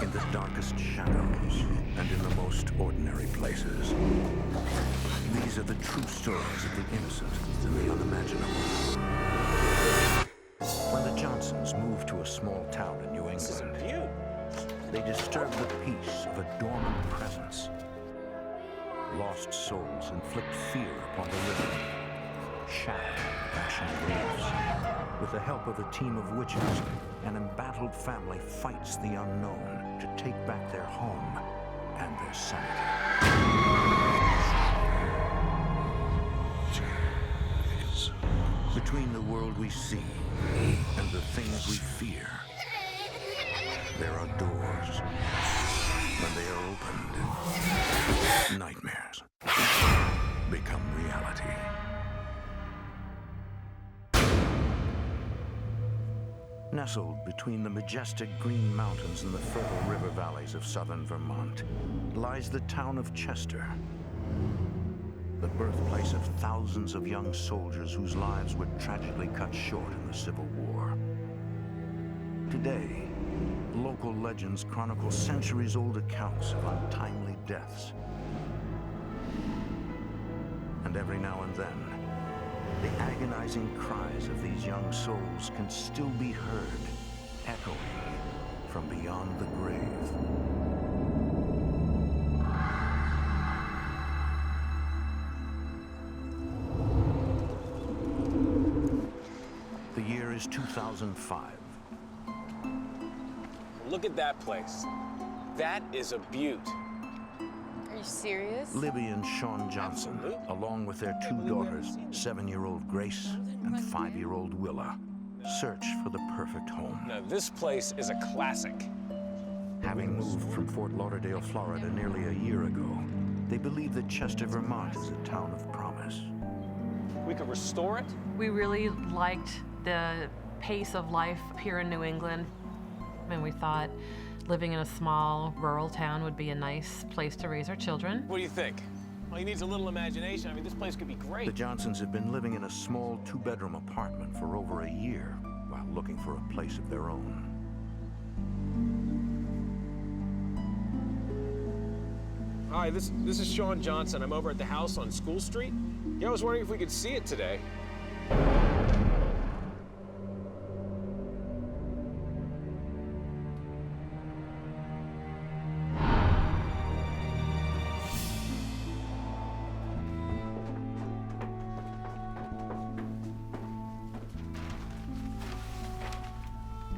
In the darkest shadows and in the most ordinary places. These are the true stories of the innocent and the unimaginable. When the Johnsons moved to a small town in New England, they disturbed the peace of a dormant presence. Lost souls inflict fear upon the living, shatter fashioned beliefs. With the help of a team of witches, an embattled family fights the unknown to take back their home and their sanity. Between the world we see and the things we fear, there are doors. When they are opened, nightmares become reality. Nestled between the majestic green mountains and the fertile river valleys of southern Vermont lies the town of Chester, the birthplace of thousands of young soldiers whose lives were tragically cut short in the Civil War. Today, local legends chronicle centuries-old accounts of untimely deaths. And every now and then, the agonizing cries of these young souls can still be heard, echoing from beyond the grave. The year is 2005. Look at that place. That is a beaut. Are you serious? Libby and Sean Johnson, along with their two daughters, 7-year-old Grace and 5-year-old Willa, search for the perfect home. Now, this place is a classic. Having moved from Fort Lauderdale, Florida nearly a year ago, they believe that Chester, Vermont is a town of promise. We could restore it. We really liked the pace of life here in New England, and we thought living in a small rural town would be a nice place to raise our children. What do you think? All you need is a little imagination. I mean, this place could be great. The Johnsons have been living in a small 2-bedroom apartment for over a year while looking for a place of their own. Hi, this is Sean Johnson. I'm over at the house on School Street. Yeah, I was wondering if we could see it today.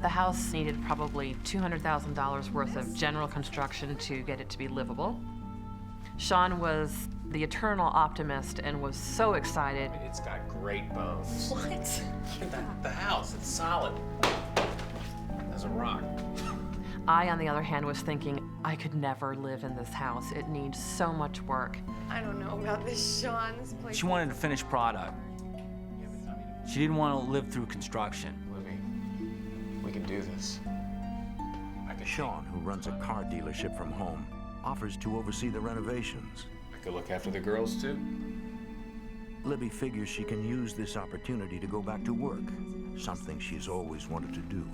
The house needed probably $200,000 worth of general construction to get it to be livable. Sean was the eternal optimist and was so excited. It's got great bones. What? The house, it's solid as a rock. I, on the other hand, was thinking, I could never live in this house. It needs so much work. I don't know about this, Sean. This place. She wanted a finished product. She didn't want to live through construction. Libby, we can do this. Sean, who runs a car dealership from home, offers to oversee the renovations. I could look after the girls, too. Libby figures she can use this opportunity to go back to work, something she's always wanted to do.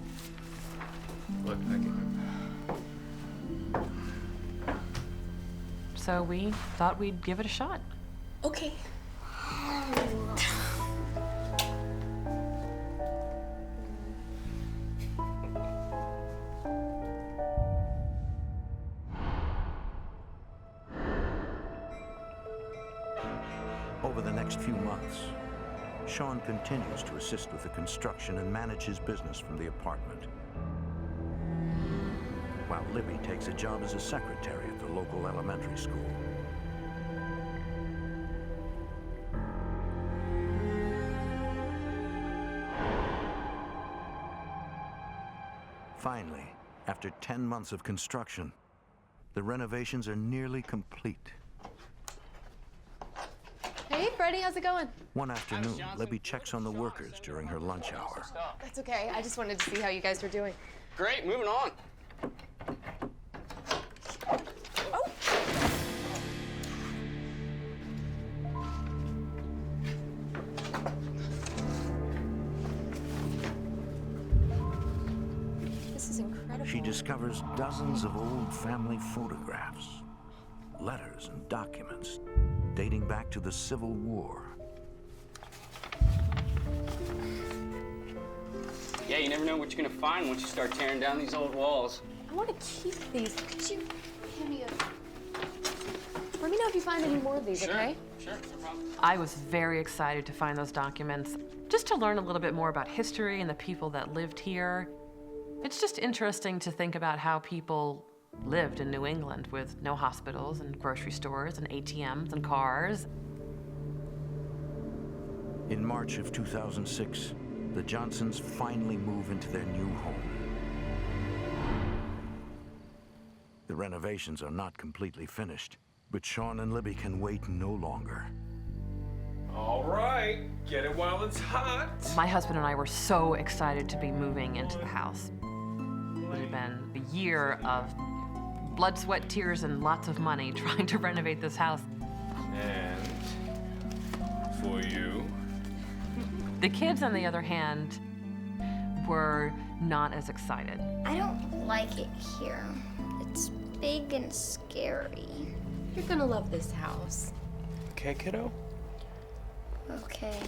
Look, I can... So we thought we'd give it a shot. Okay. Over the next few months, Sean continues to assist with the construction and manage his business from the apartment, while Libby takes a job as a secretary at the local elementary school. Finally, after 10 months of construction, the renovations are nearly complete. Hey, Freddie, how's it going? One afternoon, Libby checks on the workers during her lunch hour. That's okay. I just wanted to see how you guys were doing. Great, moving on. Oh! This is incredible. she discovers dozens of old family photographs, letters and documents dating back to the Civil War. Yeah, you never know what you're gonna find once you start tearing down these old walls. I want to keep these. Could you hand me a... Let me know if you find any more of these, okay? Sure, no problem. I was very excited to find those documents, just to learn a little bit more about history and the people that lived here. It's just interesting to think about how people lived in New England with no hospitals and grocery stores and ATMs and cars. In March of 2006, the Johnsons finally move into their new home. The renovations are not completely finished, but Sean and Libby can wait no longer. All right, get it while it's hot. My husband and I were so excited to be moving into the house. It had been a year of blood, sweat, tears, and lots of money trying to renovate this house. And for you. The kids, on the other hand, were not as excited. I don't like it here. It's big and scary. You're gonna love this house. Okay, kiddo? Okay.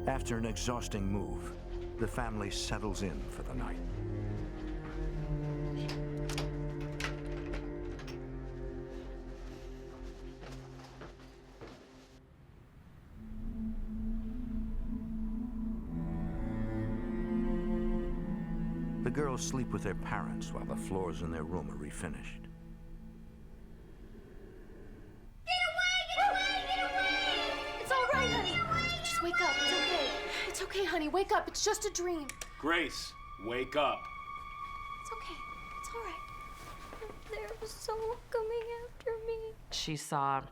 After an exhausting move, the family settles in for the night. The girls sleep with their parents while the floors in their room are refinished. It's all right, honey. Just wake up. It's okay. It's okay, honey. Wake up. It's just a dream. Grace, wake up. It's okay. It's all right. There was someone coming after me. She saw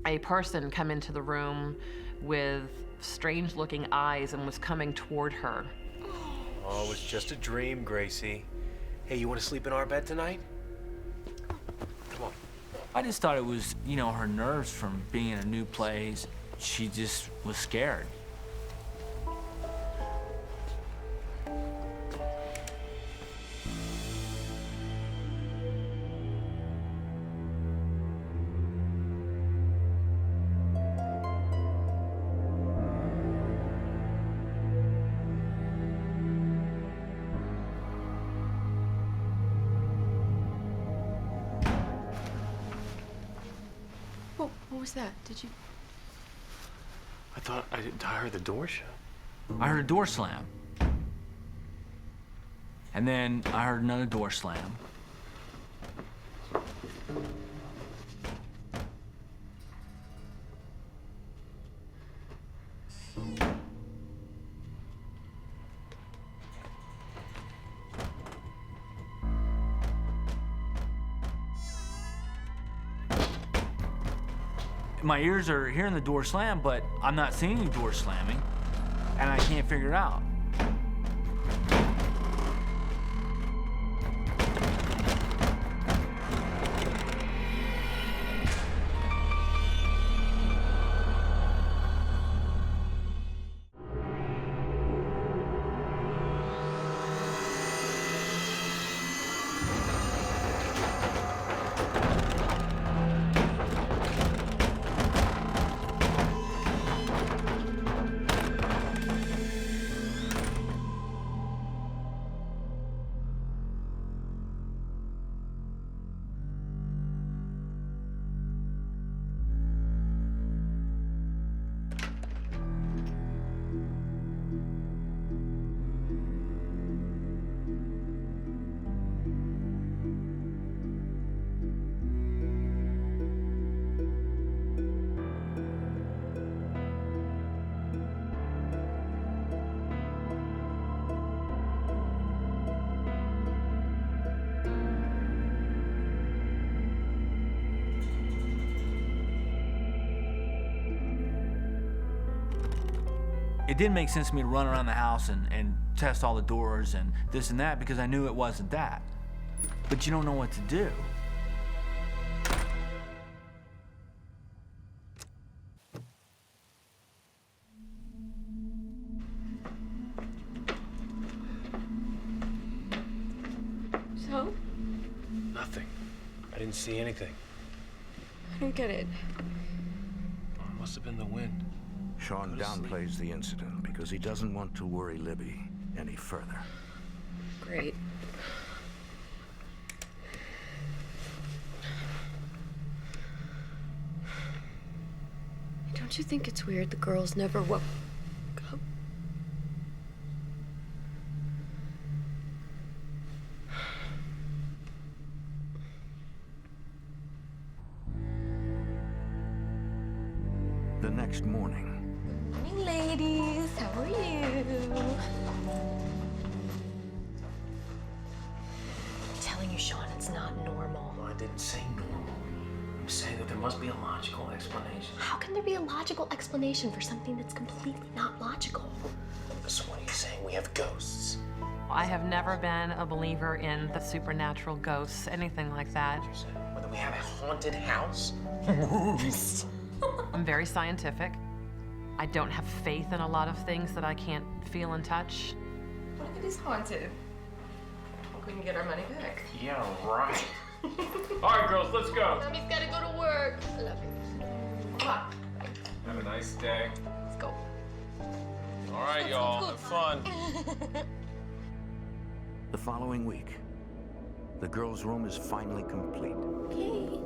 a person come into the room with strange-looking eyes and was coming toward her. Oh, it was just a dream, Gracie. Hey, you want to sleep in our bed tonight? Come on. I just thought it was, you know, her nerves from being in a new place. She just was scared. What was that? Did you... I heard the door shut. I heard a door slam. And then I heard another door slam. My ears are hearing the door slam, but I'm not seeing any door slamming, and I can't figure it out. It didn't make sense to me to run around the house and test all the doors and this and that because I knew it wasn't that. But you don't know what to do. Nothing. I didn't see anything. I don't get it. Oh, it must have been the wind. Sean downplays the incident because he doesn't want to worry Libby any further. Great. Don't you think it's weird the girls never woke up? The next morning, Morning, ladies. How are you? I'm telling you, Sean, it's not normal. Well, I didn't say normal. I'm saying that there must be a logical explanation. How can there be a logical explanation for something that's completely not logical? So what are you saying? We have ghosts? I have never been a believer in the supernatural ghosts, anything like that. Whether we have a haunted house? I'm very scientific. I don't have faith in a lot of things that I can't feel and touch. What if it is haunted? We can get our money back. Yeah, right. All right, girls, let's go. Mommy's gotta go to work. I love you. Come on. Have a nice day. Let's go. All right, y'all. Have fun. the following week, the girls' room is finally complete. Okay.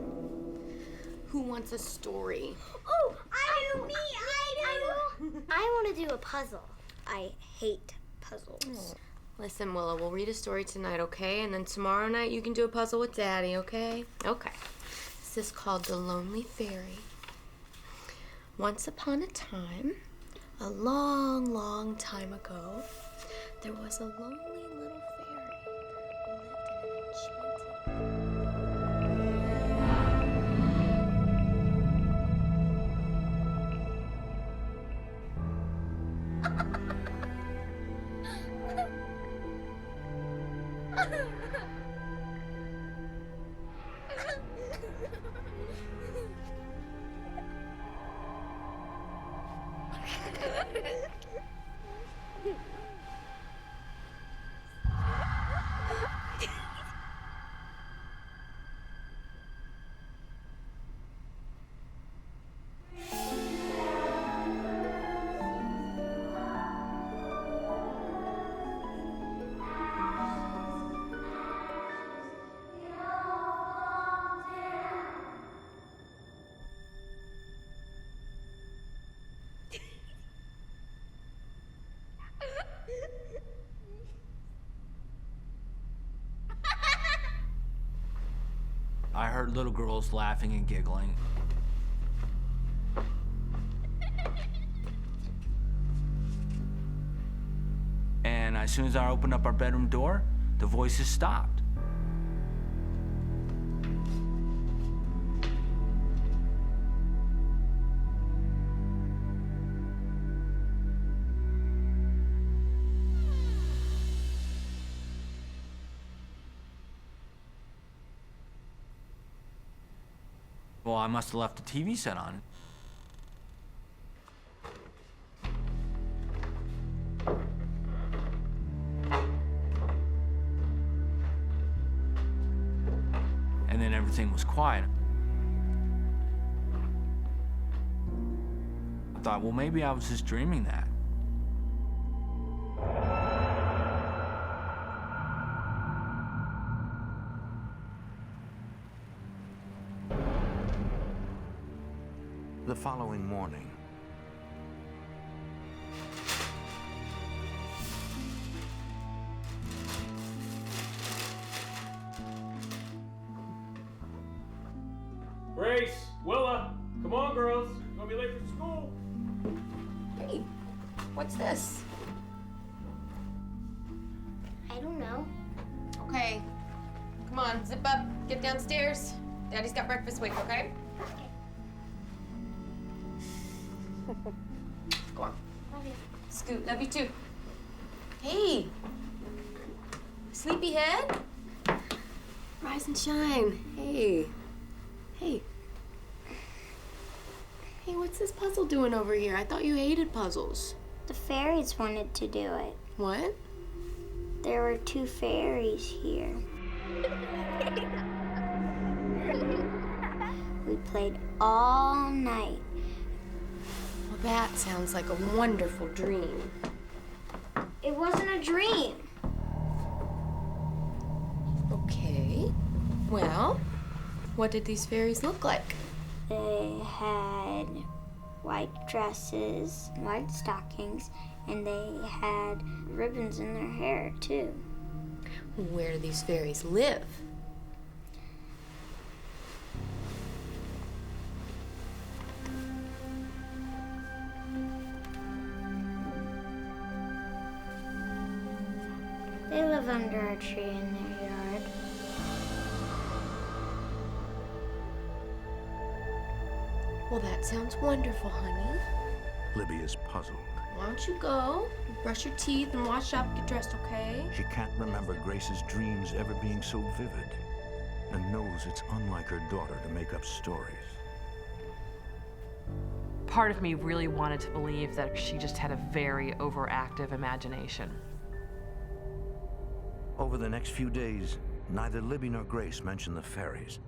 Who wants a story? Oh, I do. Me, I do. I want to do a puzzle. I hate puzzles. Listen, Willow, we'll read a story tonight, okay? And then tomorrow night you can do a puzzle with Daddy, okay? Okay. This is called The Lonely Fairy. Once upon a time, a long, long time ago, there was a lonely little fairy who lived in an enchanted I heard little girls laughing and giggling. And as soon as I opened up our bedroom door, the voices stopped. Well, I must have left the TV set on. And then everything was quiet. I thought, well, maybe I was just dreaming that. The following morning, Grace, Willa, come on, girls. Gonna be late for school. Hey, what's this? I don't know. Okay, come on, zip up, get downstairs. Daddy's got breakfast waiting, okay? Go on. Love you. Scoot, love you too. Hey, sleepyhead. Rise and shine. Hey. Hey. Hey, what's this puzzle doing over here? I thought you hated puzzles. The fairies wanted to do it. What? There were two fairies here. played all night. Well, that sounds like a wonderful dream. It wasn't a dream. Okay. Well, what did these fairies look like? They had white dresses, white stockings, and they had ribbons in their hair, too. Where do these fairies live? They live under a tree in their yard. Well, that sounds wonderful, honey. Libby is puzzled. Why don't you go, brush your teeth, and wash up, get dressed, okay? She can't remember Grace's dreams ever being so vivid, and knows it's unlike her daughter to make up stories. Part of me really wanted to believe that she just had a very overactive imagination. Over the next few days, neither Libby nor Grace mentioned the fairies.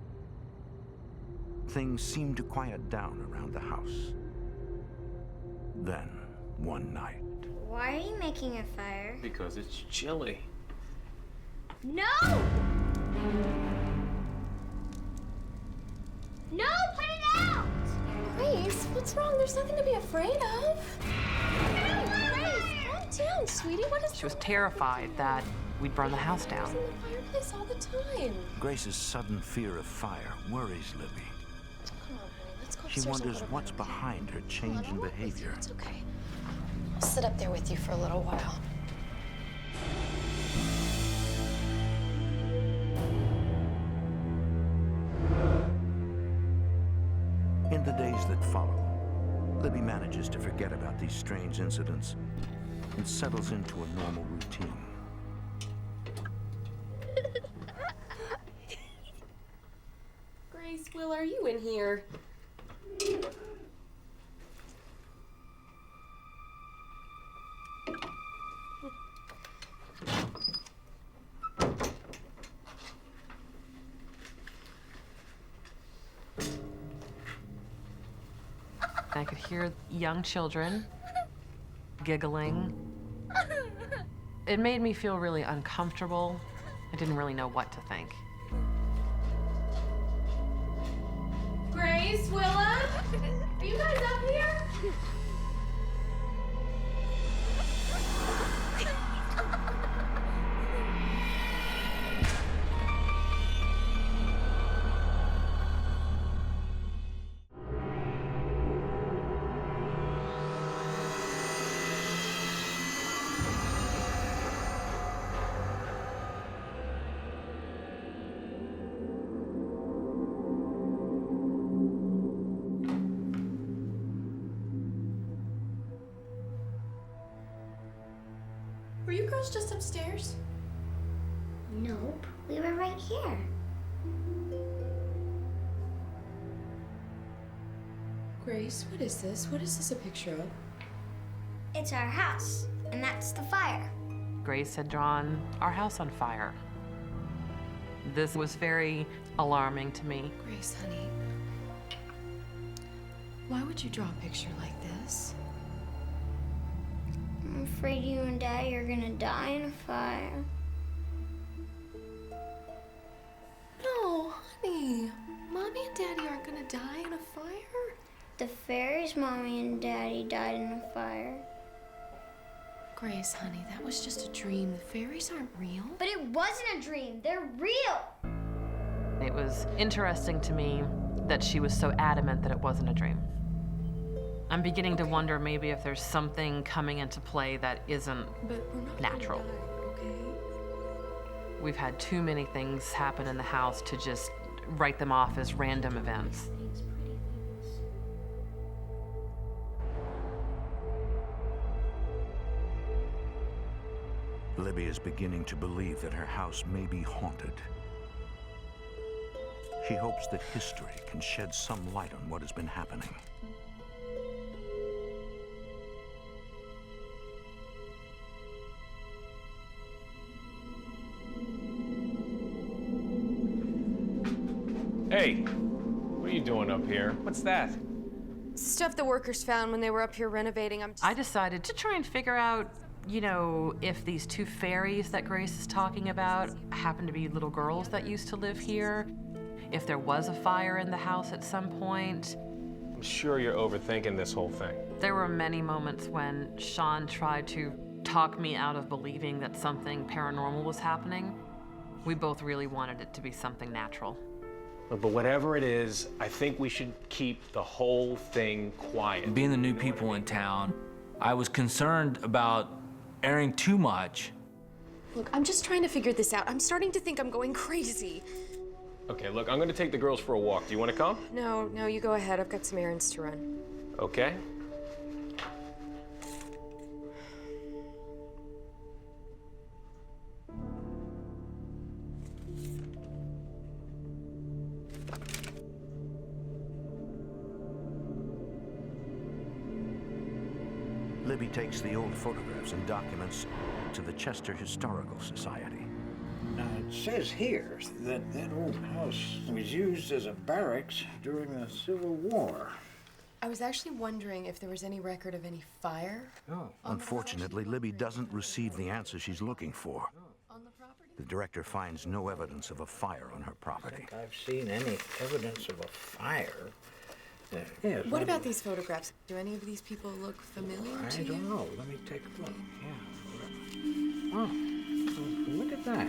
Things seemed to quiet down around the house. Then, one night... Why are you making a fire? Because it's chilly. No! No, put it out! Grace, what's wrong? There's nothing to be afraid of. Grace, calm down, sweetie. What is She was terrified that we'd burn the house down. in the fireplace all the time? Grace's sudden fear of fire worries Libby. Come on, honey, let's go She upstairs and wonders put her what's down. behind her Come change on, in I'll walk with you. behavior. It's okay. I'll sit up there with you for a little while. In the days that follow, Libby manages to forget about these strange incidents and settles into a normal routine. Grace, Will, are you in here? I could hear young children giggling. It made me feel really uncomfortable. I didn't really know what to think. Grace, Willa, are you guys up here? Were you girls just upstairs? Nope, we were right here. Grace, what is this? What is this a picture of? It's our house, and that's the fire. Grace had drawn our house on fire. This was very alarming to me. Grace, honey, why would you draw a picture like this? I'm afraid you and Daddy are gonna die in a fire. No, honey. Mommy and Daddy aren't gonna die in a fire. The fairies' Mommy and Daddy died in a fire. Grace, honey, that was just a dream. The fairies aren't real. But it wasn't a dream, they're real! It was interesting to me that she was so adamant that it wasn't a dream. I'm beginning to wonder maybe if there's something coming into play that isn't But we're not natural. gonna die, okay? We've had too many things happen in the house to just write them off as random events. Libby is beginning to believe that her house may be haunted. She hopes that history can shed some light on what has been happening. Hey, what are are you doing up here? What's that? Stuff the workers found when they were up here renovating. I decided to try and figure out, you know, if these two fairies that Grace is talking about happen to be little girls that used to live here, if there was a fire in the house at some point. I'm sure you're overthinking this whole thing. There were many moments when Sean tried to talk me out of believing that something paranormal was happening. We both really wanted it to be something natural. But whatever it is, I think we should keep the whole thing quiet. Being the new people in town, I was concerned about airing too much. Look, I'm just trying to figure this out. I'm starting to think I'm going crazy. Okay, look, I'm gonna take the girls for a walk. Do you wanna come? No, you go ahead. I've got some errands to run. Okay. Libby takes the old photographs and documents to the Chester Historical Society. Now, it says here that old house was used as a barracks during the Civil War. I was actually wondering if there was any record of any fire. Oh. Unfortunately, Libby doesn't receive the answer she's looking for. On the property? The director finds no evidence of a fire on her property. I've seen any evidence of a fire. Yes, What about these photographs? Do any of these people look familiar to I you? don't know. Let me take a look. Yeah. Oh, look at that.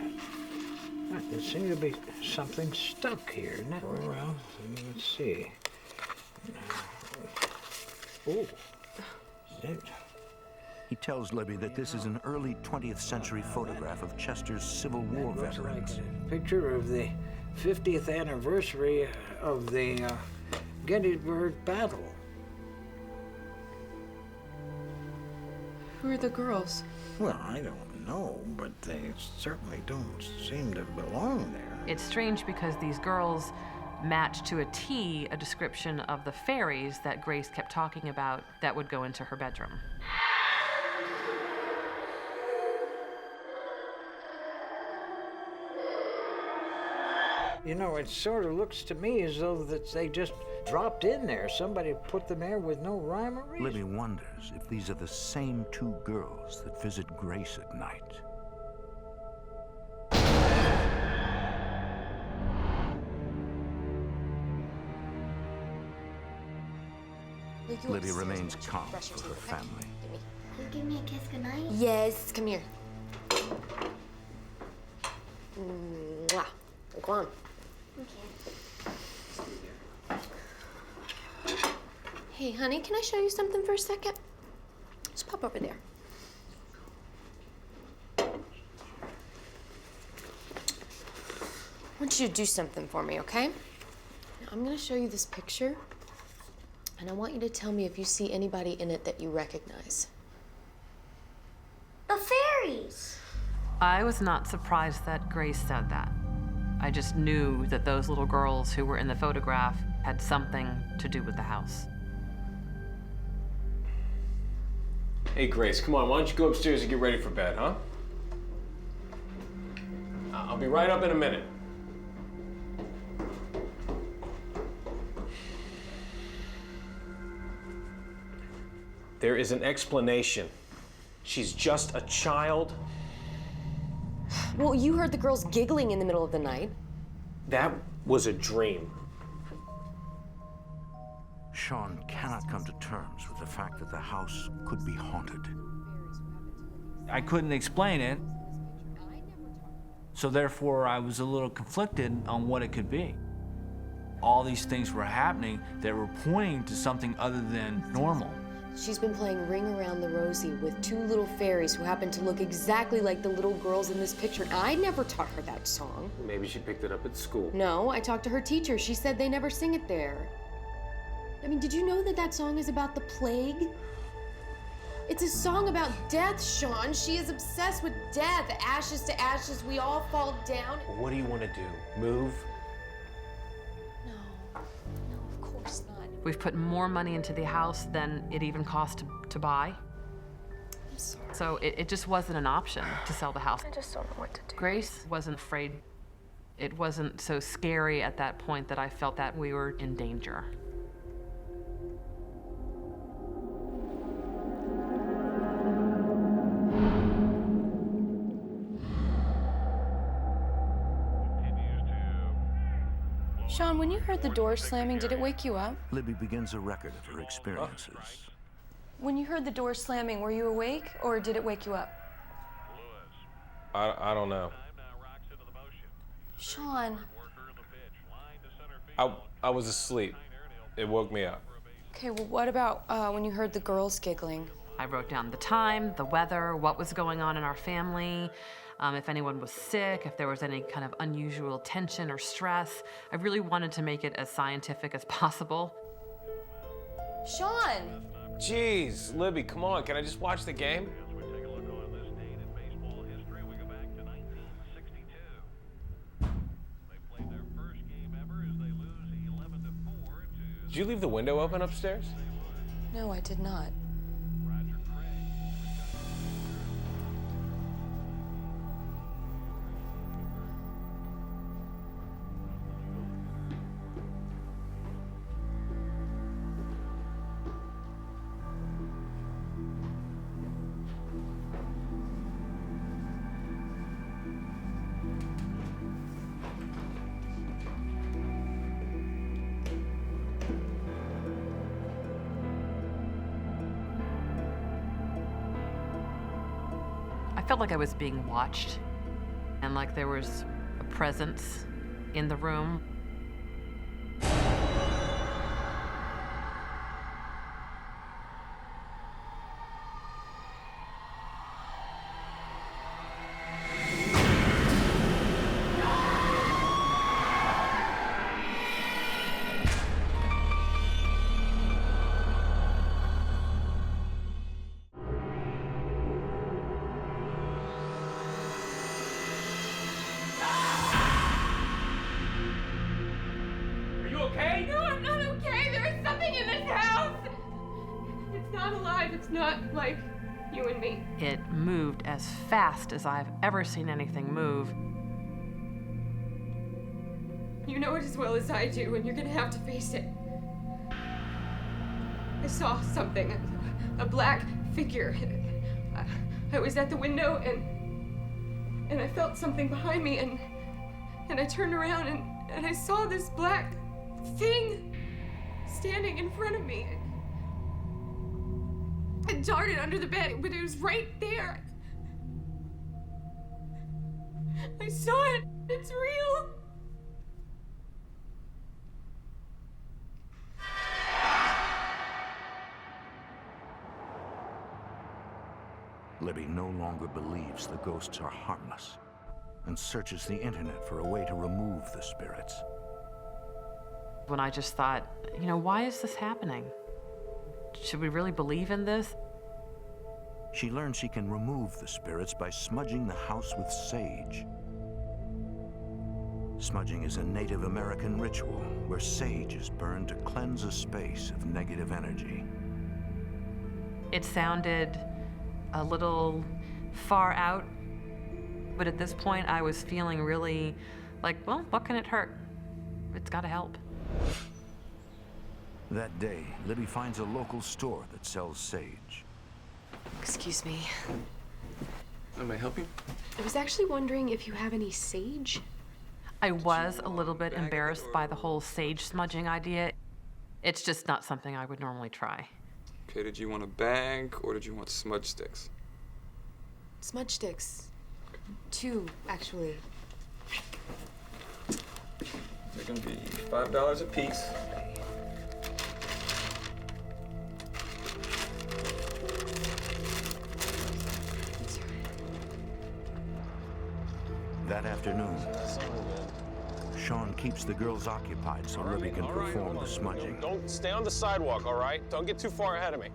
There seems to be something stuck here. Well, let's see. Oh. He tells Libby that this is an early 20th century photograph of Chester's Civil War veterans. Like a picture of the 50th anniversary of the Gettysburg Battle. Who are the girls? Well, I don't know, but they certainly don't seem to belong there. It's strange because these girls match to a T a description of the fairies that Grace kept talking about that would go into her bedroom. You know, it sort of looks to me as though that they just dropped in there. Somebody put them there with no rhyme or reason. Libby wonders if these are the same two girls that visit Grace at night. Libby remains calm for her family. Can you give me a kiss goodnight? Yes, come here. Mwah. Go on. Okay. Hey, honey, can I show you something for a second? Just pop over there. I want you to do something for me, okay? Now, I'm gonna show you this picture, and I want you to tell me if you see anybody in it that you recognize. The fairies! I was not surprised that Grace said that. I just knew that those little girls who were in the photograph had something to do with the house. Hey, Grace, come on, why don't you go upstairs and get ready for bed, huh? I'll be right up in a minute. There is an explanation. She's just a child. Well, you heard the girls giggling in the middle of the night. That was a dream. Sean cannot come to terms with the fact that the house could be haunted. I couldn't explain it, so therefore I was a little conflicted on what it could be. All these things were happening that were pointing to something other than normal. She's been playing Ring Around the Rosie with two little fairies who happen to look exactly like the little girls in this picture. I never taught her that song. Maybe she picked it up at school. No, I talked to her teacher. She said they never sing it there. I mean, did you know that that song is about the plague? It's a song about death, Sean. She is obsessed with death. Ashes to ashes, we all fall down. What do you want to do? Move? No, of course not. We've put more money into the house than it even cost to buy. I'm sorry. So it just wasn't an option to sell the house. I just don't know what to do. Grace wasn't afraid It wasn't so scary at that point that I felt that we were in danger. Sean, when you heard the door slamming, did it wake you up? Libby begins a record of her experiences. When you heard the door slamming, were you awake or did it wake you up? I don't know. Sean. I was asleep. It woke me up. Okay, well, what about when you heard the girls giggling? I wrote down the time, the weather, what was going on in our family, if anyone was sick, if there was any kind of unusual tension or stress. I really wanted to make it as scientific as possible. Sean! Jeez, Libby, come on. Can I just watch the game? Did you leave the window open upstairs? No, I did not. I felt like I was being watched and like there was a presence in the room. Not like you and me. It moved as fast as I've ever seen anything move. You know it as well as I do, and you're gonna have to face it. I saw something, a black figure. I was at the window and I felt something behind me and I turned around and I saw this black thing standing in front of me. It darted under the bed, but it was right there. I saw it. It's real. Libby no longer believes the ghosts are harmless and searches the internet for a way to remove the spirits. When I just thought, you know, why is this happening? Should we really believe in this? She learns she can remove the spirits by smudging the house with sage. Smudging is a Native American ritual where sage is burned to cleanse a space of negative energy. It sounded a little far out, but at this point I was feeling really like, well, what can it hurt? It's gotta help. That day, Libby finds a local store that sells sage. Excuse me. May I help you? I was actually wondering if you have any sage? I was a little bit embarrassed by the whole sage smudging idea. It's just not something I would normally try. Okay, did you want a bag or did you want smudge sticks? Smudge sticks. 2, actually. They're gonna be $5 a piece. That afternoon, Sean keeps the girls occupied so Libby can perform the smudging. Don't stay on the sidewalk, all right? Don't get too far ahead of me.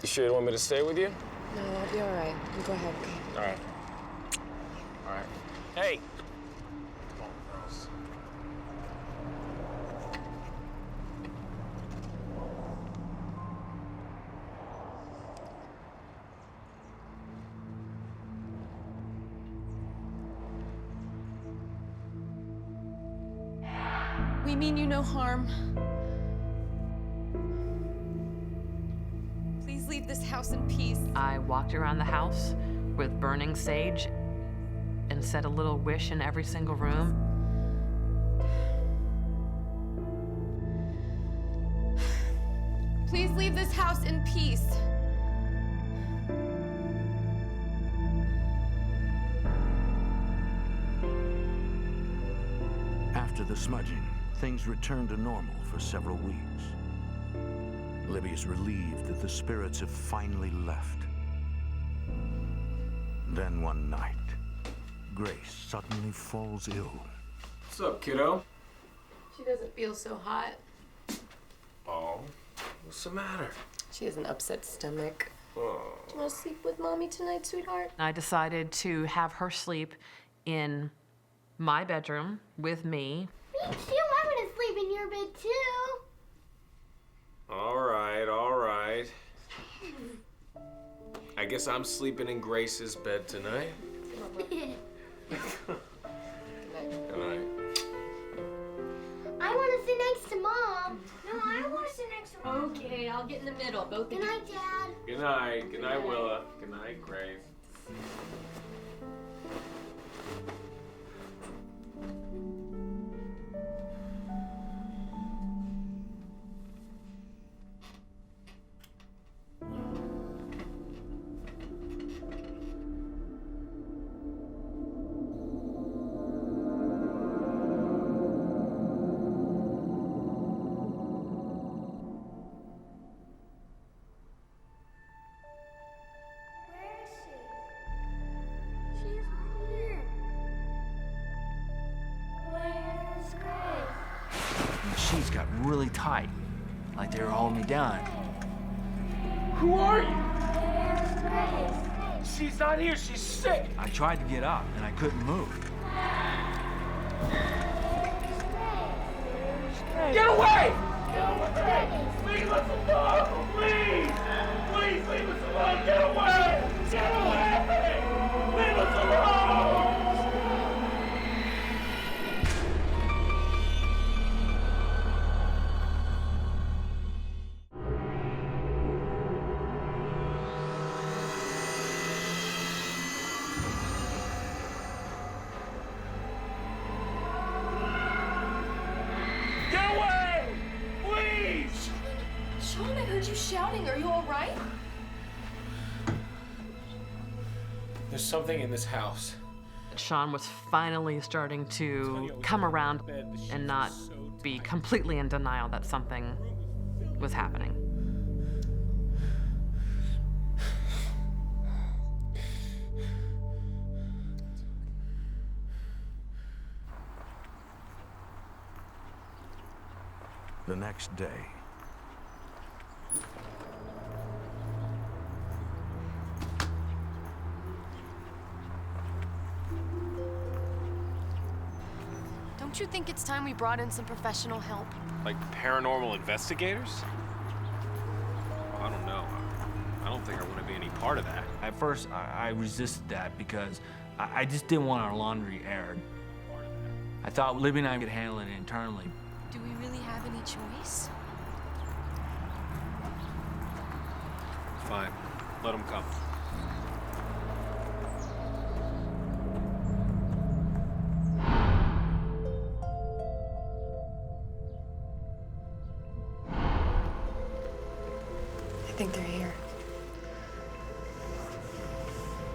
You sure you want me to stay with you? No, I'll be all right. You go ahead, okay? All right. All right. Hey! Come on, girls. We mean you no harm. Please leave this house in peace. I walked around the house with burning sage and said a little wish in every single room. Please leave this house in peace. After the smudging, things returned to normal for several weeks. Libby is relieved that the spirits have finally left. Then one night, Grace suddenly falls ill. What's up, kiddo? She doesn't feel so hot. Oh, what's the matter? She has an upset stomach. Oh. Do you want to sleep with Mommy tonight, sweetheart? I decided to have her sleep in my bedroom with me. Me too. I'm gonna sleep in your bed too. All right, all right. I guess I'm sleeping in Grace's bed tonight. Good night. I want to sit next to Mom. No, I want to sit next to Mom. Okay, I'll get in the middle. Both of Good you. night, Dad. Good night. Good night, Willa. Good night, Grace. She's got really tight, like they were holding me down. Who are you? She's not here. She's sick. I tried to get up, and I couldn't move. Get away! Leave us alone, please! Please leave us alone! Get away! Get away! Leave us alone! Get away! Please! Sean, I heard you shouting. Are you all right? There's something in this house. Sean was finally starting to come around and not be completely in denial that something was happening. The next day, Don't you think it's time we brought in some professional help? Like paranormal investigators? I don't know. I don't think I want to be any part of that. At first, I resisted that because I just didn't want our laundry aired. I thought Libby and I could handle it internally. Do we really have any choice? Fine. Let them come. I think they're here.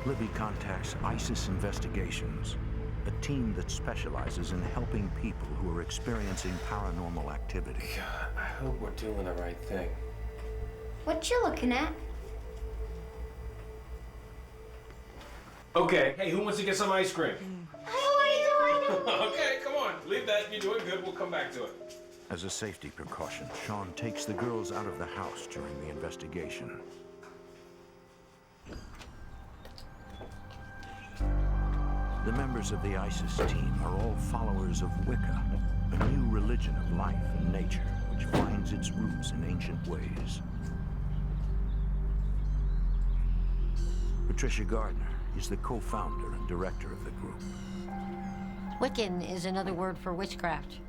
Libby contacts ISIS Investigations, a team that specializes in helping people who are experiencing paranormal activity. God, I hope we're doing the right thing. What you looking at? Okay. Hey, who wants to get some ice cream? I know. Okay, come on. Leave that. You're doing good. We'll come back to it. As a safety precaution, Sean takes the girls out of the house during the investigation. The members of the ISIS team are all followers of Wicca, a new religion of life and nature which finds its roots in ancient ways. Patricia Gardner is the co-founder and director of the group. Wiccan is another word for witchcraft.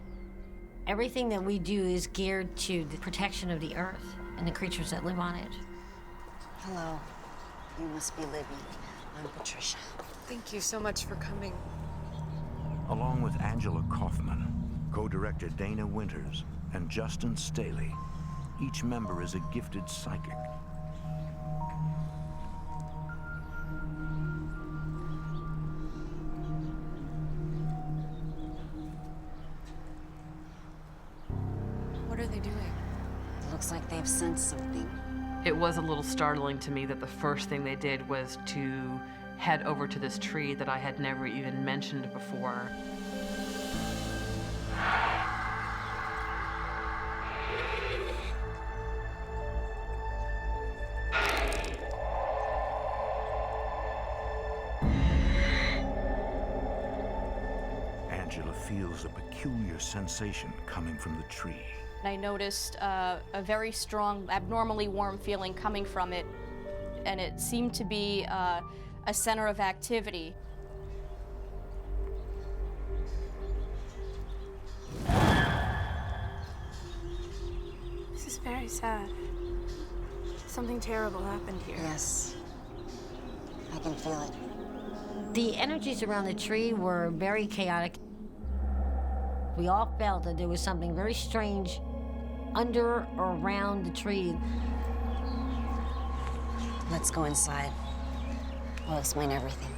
Everything that we do is geared to the protection of the earth and the creatures that live on it. Hello. You must be Libby. I'm Patricia. Thank you so much for coming. Along with Angela Kaufman, co-director Dana Winters, and Justin Staley, each member is a gifted psychic. What are they doing? It looks like they've sensed something. It was a little startling to me that the first thing they did was to head over to this tree that I had never even mentioned before. Angela feels a peculiar sensation coming from the tree. I noticed a very strong, abnormally warm feeling coming from it, and it seemed to be a center of activity. This is very sad. Something terrible happened here. Yes. I can feel it. The energies around the tree were very chaotic. We all felt that there was something very strange under or around the tree. Let's go inside. I'll explain everything.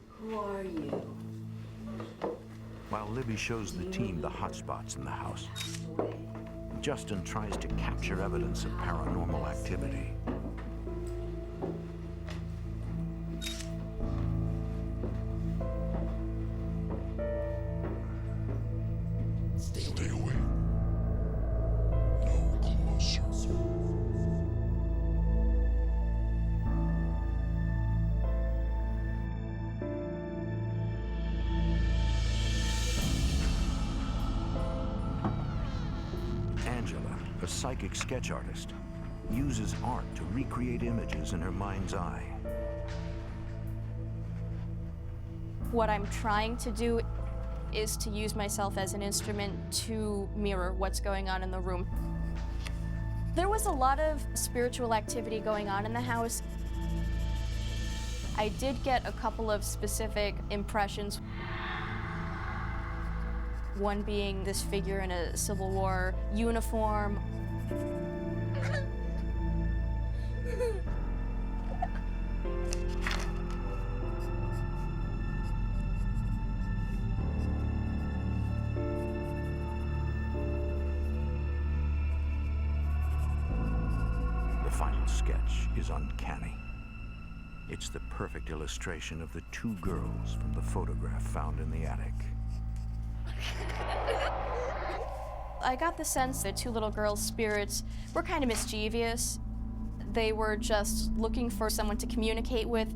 Who are you? While Libby shows the team the hotspots in the house, Justin tries to capture evidence of paranormal activity. Stay away. No closer. Angela, a psychic sketch artist, uses art to recreate images in her mind's eye. What I'm trying to do is to use myself as an instrument to mirror what's going on in the room. There was a lot of spiritual activity going on in the house. I did get a couple of specific impressions. One being this figure in a Civil War uniform. The final sketch is uncanny. It's the perfect illustration of the two girls from the photograph found in the attic. I got the sense that two little girls' spirits were kind of mischievous. They were just looking for someone to communicate with.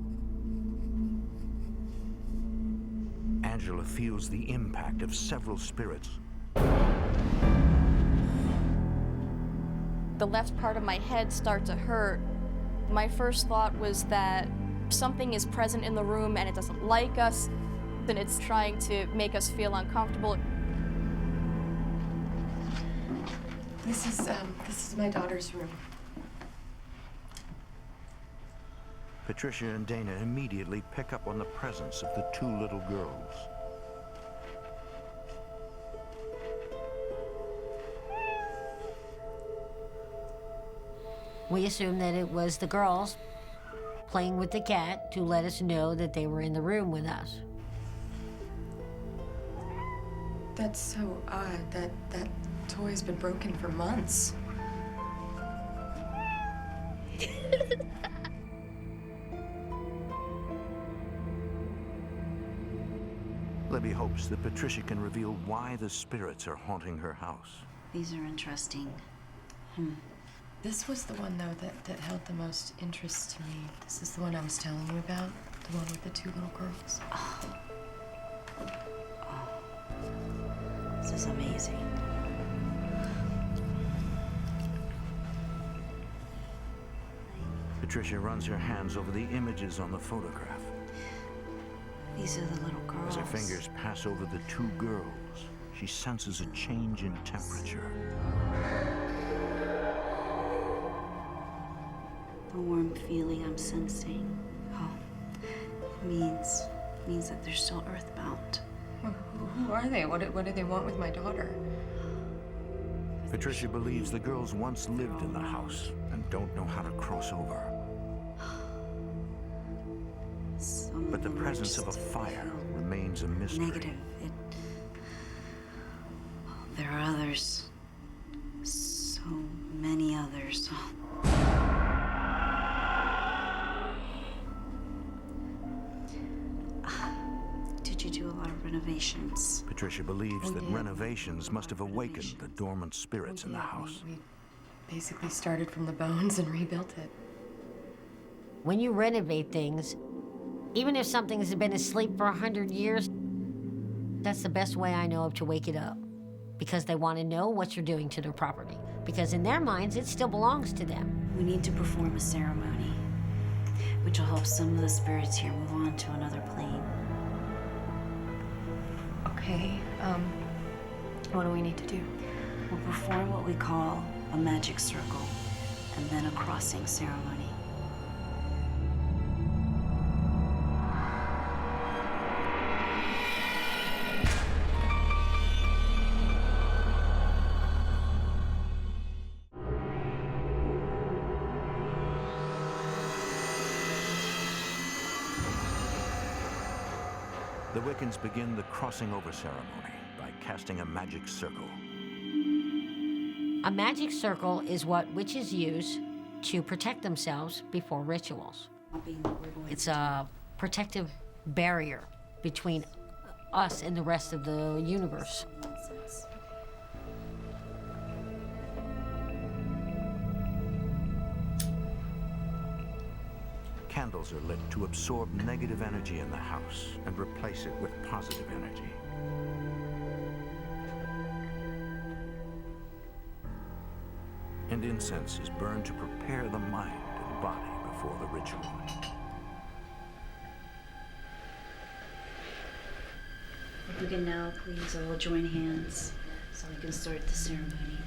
Angela feels the impact of several spirits. The left part of my head started to hurt. My first thought was that something is present in the room and it doesn't like us, and it's trying to make us feel uncomfortable. This is my daughter's room. Patricia and Dana immediately pick up on the presence of the two little girls. We assumed that it was the girls playing with the cat to let us know that they were in the room with us. That's so odd. That toy's been broken for months. Libby hopes that Patricia can reveal why the spirits are haunting her house. These are interesting. This was the one, though, that held the most interest to me. This is the one I was telling you about, the one with the two little girls. This is amazing. Patricia runs her hands over the images on the photograph. These are the little girls. As her fingers pass over the two girls, she senses a change in temperature. The warm feeling I'm sensing, means that they're still earthbound. Who are they? What do they want with my daughter? Patricia believes the girls once lived in the house and don't know how to cross over. But the presence of a fire remains a mystery. Negative. There are others. So many others. Did you do a lot of renovations? Patricia believes that renovations must have awakened the dormant spirits in the house. We basically started from the bones and rebuilt it. When you renovate things, even if something's been asleep for 100 years, that's the best way I know of to wake it up. Because they want to know what you're doing to their property. Because in their minds, it still belongs to them. We need to perform a ceremony, which will help some of the spirits here move on to another plane. Okay, what do we need to do? We'll perform what we call a magic circle, and then a crossing ceremony. The Wiccans begin the crossing over ceremony by casting a magic circle. A magic circle is what witches use to protect themselves before rituals. It's a protective barrier between us and the rest of the universe. Candles are lit to absorb negative energy in the house and replace it with positive energy. And incense is burned to prepare the mind and body before the ritual. If we can now please all join hands so we can start the ceremony.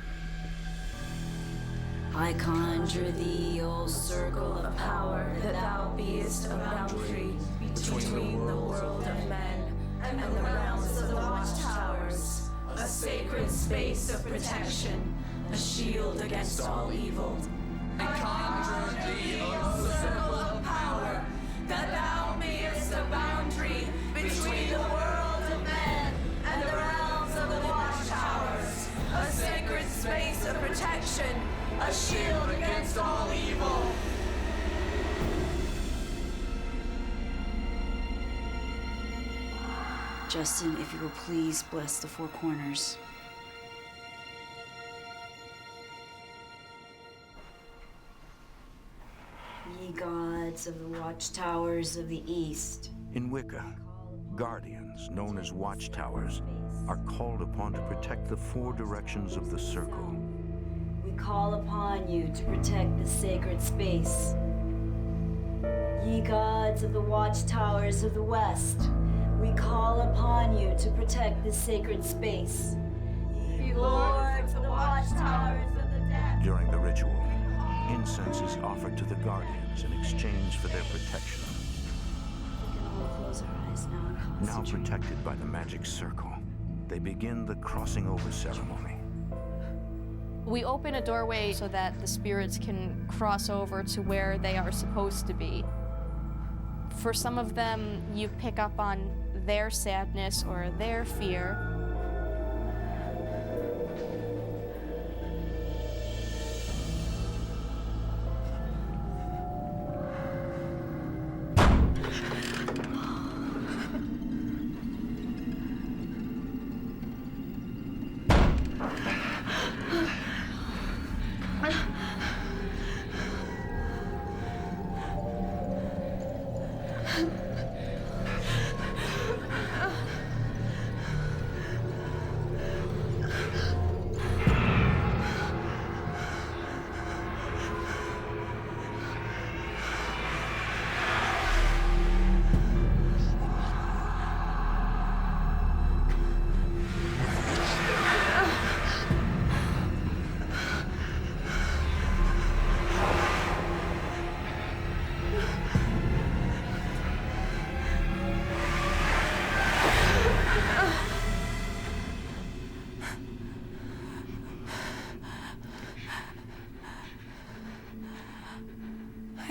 I conjure thee, O circle of power, that thou beest a boundary between the world of men and the realms of the watchtowers, a sacred space of protection, a shield against all evil. I conjure thee, O circle of power, that thou mayest a boundary between the world of men and the realms of the watchtowers, a sacred space of protection, a shield against all evil. Justin, if you will please bless the four corners. Ye gods of the watchtowers of the east. In Wicca, guardians, known as watchtowers, are called upon to protect the four directions of the circle. We call upon you to protect the sacred space. Ye gods of the watchtowers of the west, we call upon you to protect the sacred space. Ye lords of the watchtowers of the depths. During the ritual, incense is offered to the guardians in exchange for their protection. We can all close our eyes now and Now concentrate. protected by the magic circle, they begin the crossing over ceremony. We open a doorway so that the spirits can cross over to where they are supposed to be. For some of them, you pick up on their sadness or their fear.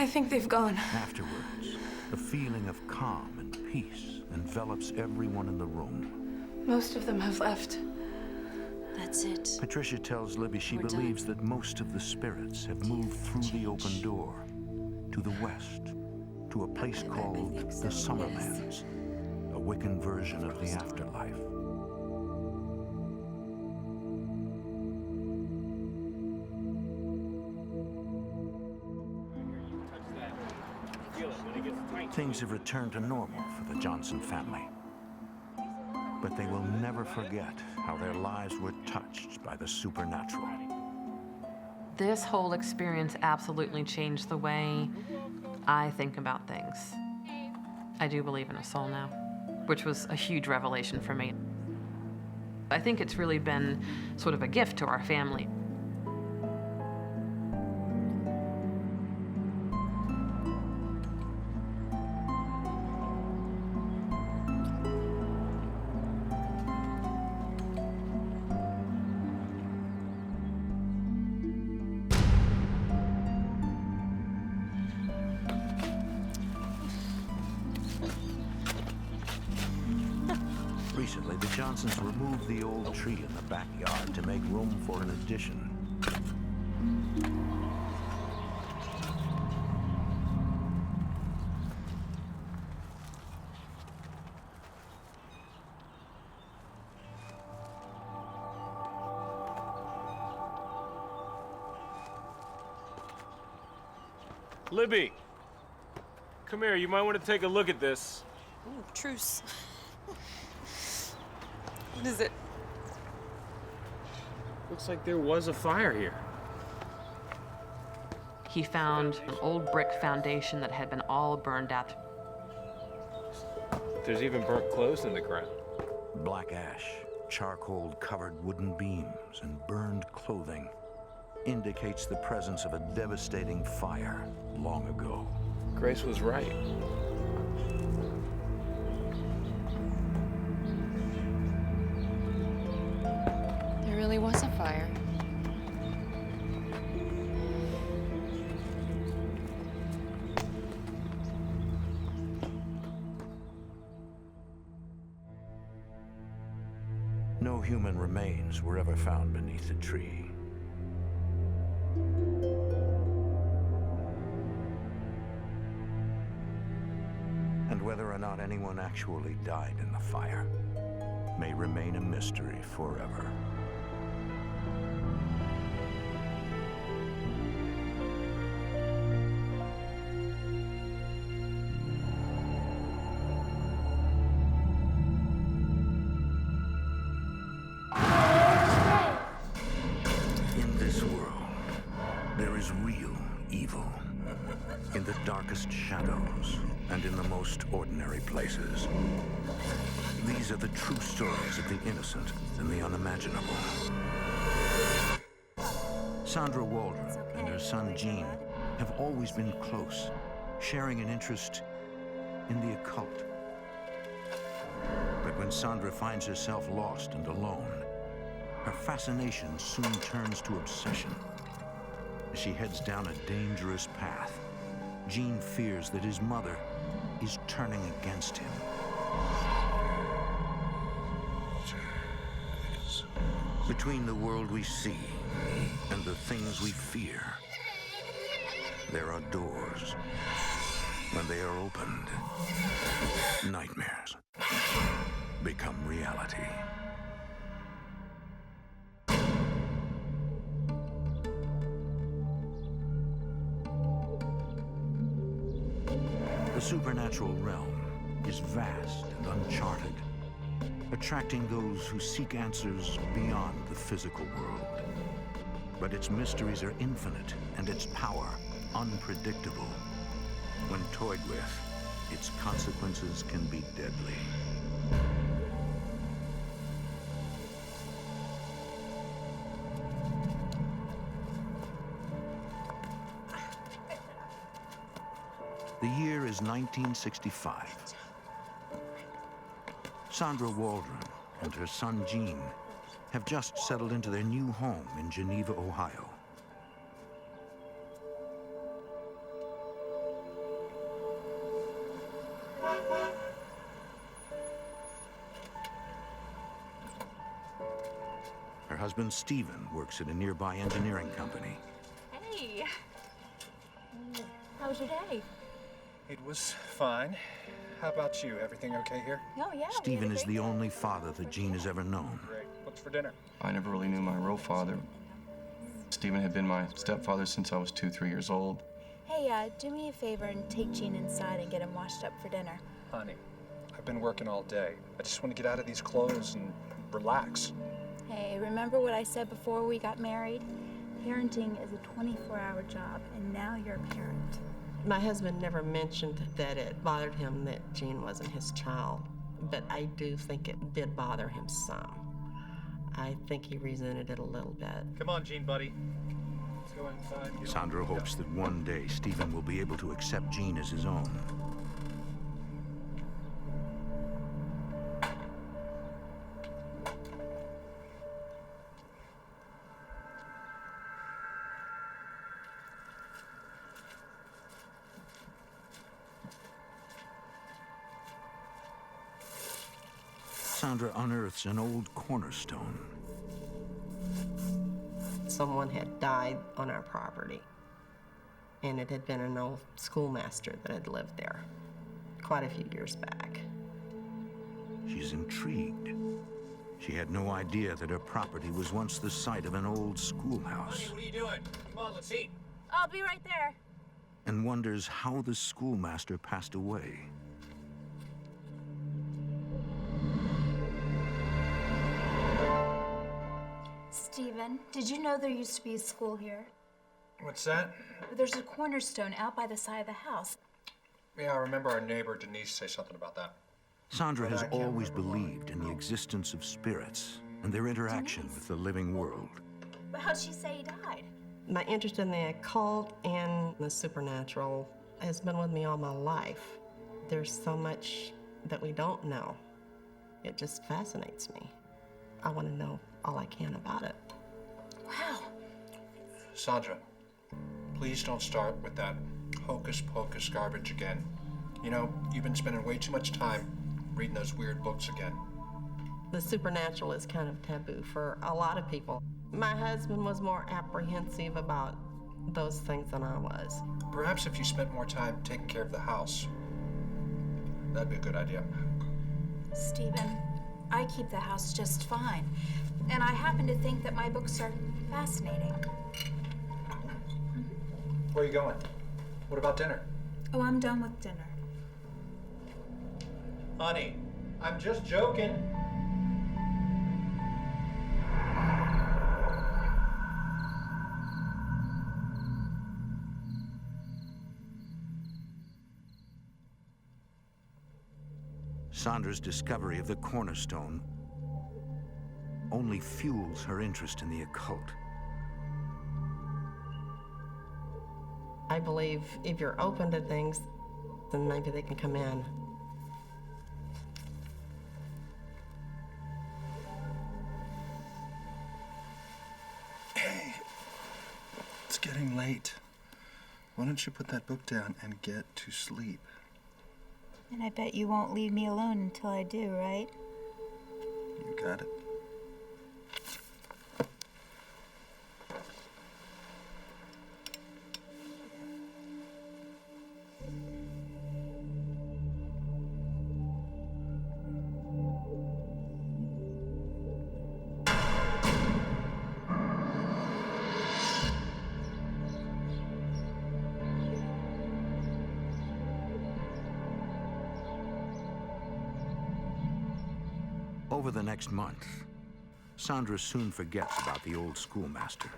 I think they've gone. Afterwards, a feeling of calm and peace envelops everyone in the room. Most of them have left. That's it. Patricia tells Libby she believes that most of the spirits have moved through the open door to the west, to a place called the Summerlands, a Wiccan version of the afterlife. Things have returned to normal for the Johnson family. But they will never forget how their lives were touched by the supernatural. This whole experience absolutely changed the way I think about things. I do believe in a soul now, which was a huge revelation for me. I think it's really been sort of a gift to our family. Recently, the Johnsons removed the old tree in the backyard to make room for an addition. Libby, come here. You might want to take a look at this. Ooh, truce. What is it? Looks like there was a fire here. He found an old brick foundation that had been all burned out. There's even burnt clothes in the ground. Black ash, charcoal-covered wooden beams, and burned clothing indicates the presence of a devastating fire long ago. Grace was right. There really was a fire. No human remains were ever found beneath the tree. And whether or not anyone actually died in the fire may remain a mystery forever. In this world, there is real evil. In the darkest shadows and in the most ordinary places. These are the true stories of the innocent and the unimaginable. Sandra Waldra and her son Gene have always been close, sharing an interest in the occult. But when Sandra finds herself lost and alone, her fascination soon turns to obsession. As she heads down a dangerous path, Gene fears that his mother is turning against him. Between the world we see and the things we fear, there are doors. When they are opened, nightmares become reality. The supernatural realm is vast and uncharted, attracting those who seek answers beyond the physical world. But its mysteries are infinite and its power unpredictable. When toyed with, its consequences can be deadly. The year is 1965. Sandra Waldra and her son Gene have just settled into their new home in Geneva, Ohio. Her husband, Stephen, works at a nearby engineering company. Hey. How was your day? It was fine. How about you? Everything okay here? Oh, yeah. Stephen is the only father that Jean has ever known. Great. What's for dinner? I never really knew my real father. Stephen had been my stepfather since I was 2-3 years old. Hey, do me a favor and take Jean inside and get him washed up for dinner. Honey, I've been working all day. I just want to get out of these clothes and relax. Hey, remember what I said before we got married? Parenting is a 24-hour job, and now you're a parent. My husband never mentioned that it bothered him that Jean wasn't his child, but I do think it did bother him some. I think he resented it a little bit. Come on, Jean, buddy. Let's go inside. Sandra hopes that one day Stephen will be able to accept Jean as his own. Sandra unearths an old cornerstone. Someone had died on our property, and it had been an old schoolmaster that had lived there quite a few years back. She's intrigued. She had no idea that her property was once the site of an old schoolhouse, What are you doing? Come on, let's eat. I'll be right there. and wonders how the schoolmaster passed away. Stephen, did you know there used to be a school here? What's that? There's a cornerstone out by the side of the house. Yeah, I remember our neighbor Denise say something about that. Sandra has always believed in the existence of spirits and their interaction with the living world. But how'd she say he died? My interest in the occult and the supernatural has been with me all my life. There's so much that we don't know. It just fascinates me. I want to know all I can about it. Wow. Sandra, please don't start with that hocus-pocus garbage again. You know, you've been spending way too much time reading those weird books again. The supernatural is kind of taboo for a lot of people. My husband was more apprehensive about those things than I was. Perhaps if you spent more time taking care of the house, that'd be a good idea. Stephen, I keep the house just fine. And I happen to think that my books are fascinating. Where are you going? What about dinner? Oh, I'm done with dinner. Honey, I'm just joking. Sandra's discovery of the cornerstone only fuels her interest in the occult. I believe if you're open to things, then maybe they can come in. Hey, it's getting late. Why don't you put that book down and get to sleep? And I bet you won't leave me alone until I do, right? You got it. Over the next month, Sandra soon forgets about the old schoolmaster.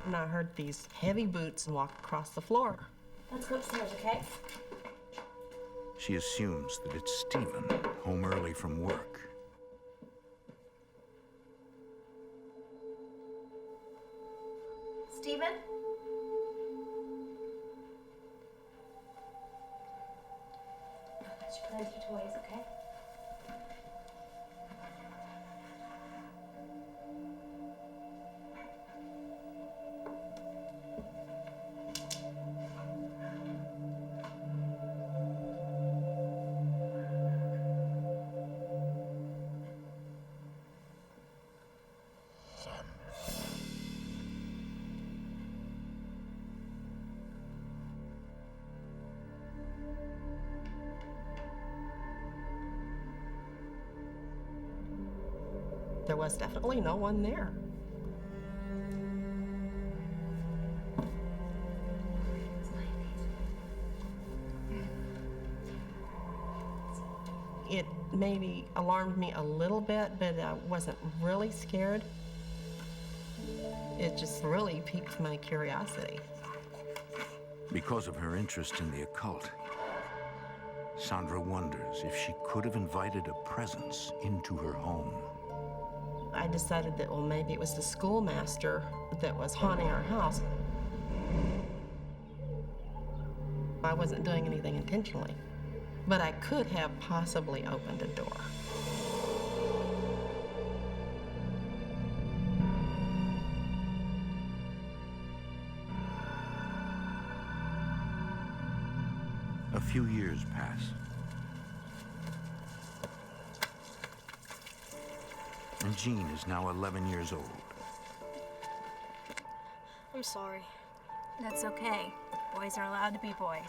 And I heard these heavy boots walk across the floor. Let's go upstairs, okay? She assumes that it's Stephen, home early from work. Stephen? There's your toys, okay? There was definitely no one there. It maybe alarmed me a little bit, but I wasn't really scared. It just really piqued my curiosity. Because of her interest in the occult, Sandra wonders if she could have invited a presence into her home. I decided that, well, maybe it was the schoolmaster that was haunting our house. I wasn't doing anything intentionally, but I could have possibly opened a door. A few years pass. And Jean is now 11 years old. I'm sorry. That's okay. Boys are allowed to be boys.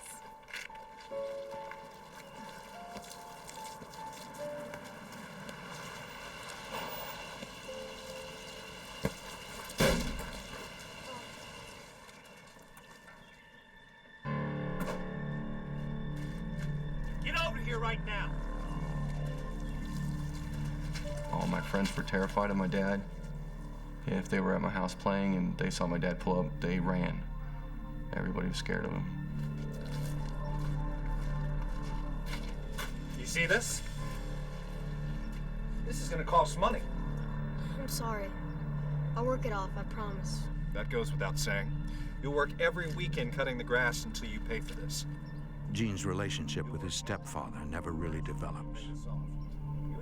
Get over here right now. All my friends were terrified of my dad. If they were at my house playing and they saw my dad pull up, they ran. Everybody was scared of him. You see this? This is gonna cost money. I'm sorry. I'll work it off, I promise. That goes without saying. You'll work every weekend cutting the grass until you pay for this. Jean's relationship with his stepfather never really develops.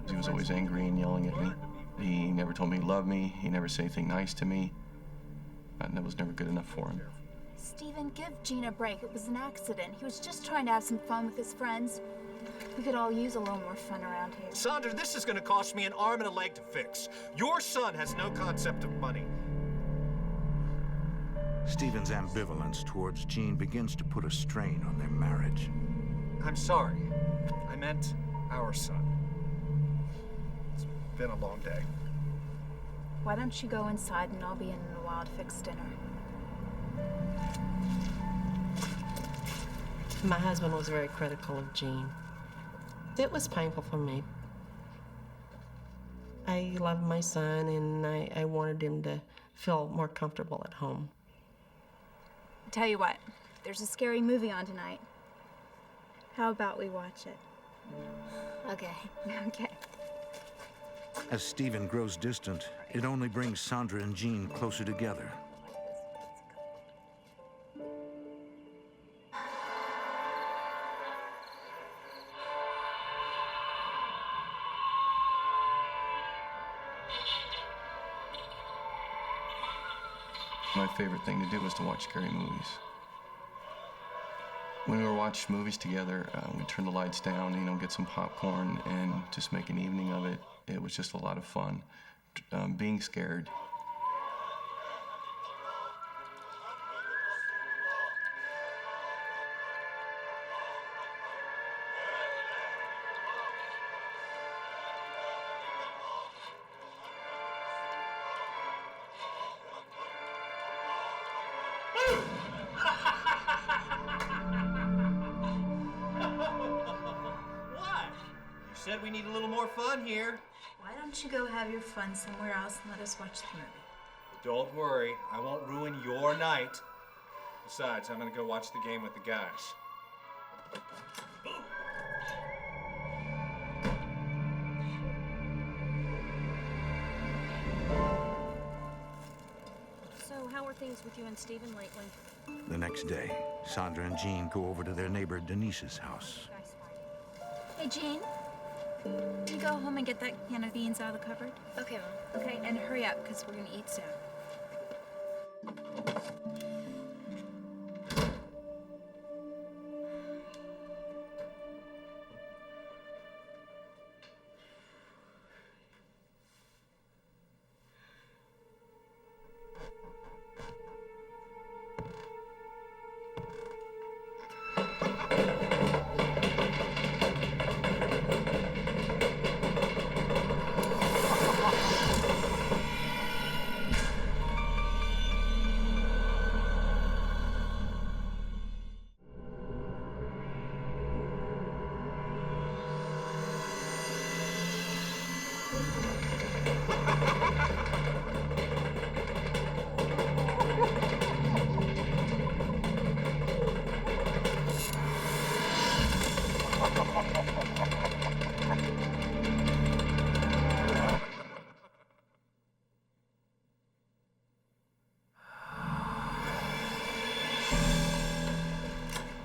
He was always angry and yelling at me. He never told me he loved me. He never said anything nice to me. And that was never good enough for him. Stephen, give Gene a break. It was an accident. He was just trying to have some fun with his friends. We could all use a little more fun around here. Sandra, this is gonna cost me an arm and a leg to fix. Your son has no concept of money. Stephen's ambivalence towards Jean begins to put a strain on their marriage. I'm sorry. I meant our son. It's been a long day. Why don't you go inside and I'll be in a while to fix dinner. My husband was very critical of Jean. It was painful for me. I loved my son and I wanted him to feel more comfortable at home. Tell you what, there's a scary movie on tonight. How about we watch it? Okay. Okay. As Stephen grows distant, it only brings Sandra and Jean closer together. My favorite thing to do was to watch scary movies. When we were watching movies together, we'd turn the lights down, get some popcorn and just make an evening of it. It was just a lot of fun. Being scared. Said we need a little more fun here. Why don't you go have your fun somewhere else and let us watch the movie? Don't worry, I won't ruin your night. Besides, I'm gonna go watch the game with the guys. So, how are things with you and Stephen lately? The next day, Sandra and Jean go over to their neighbor Denise's house. Hey, Jean. Can you go home and get that can of beans out of the cupboard? Okay, Mom. Okay, and hurry up, because we're gonna eat soon.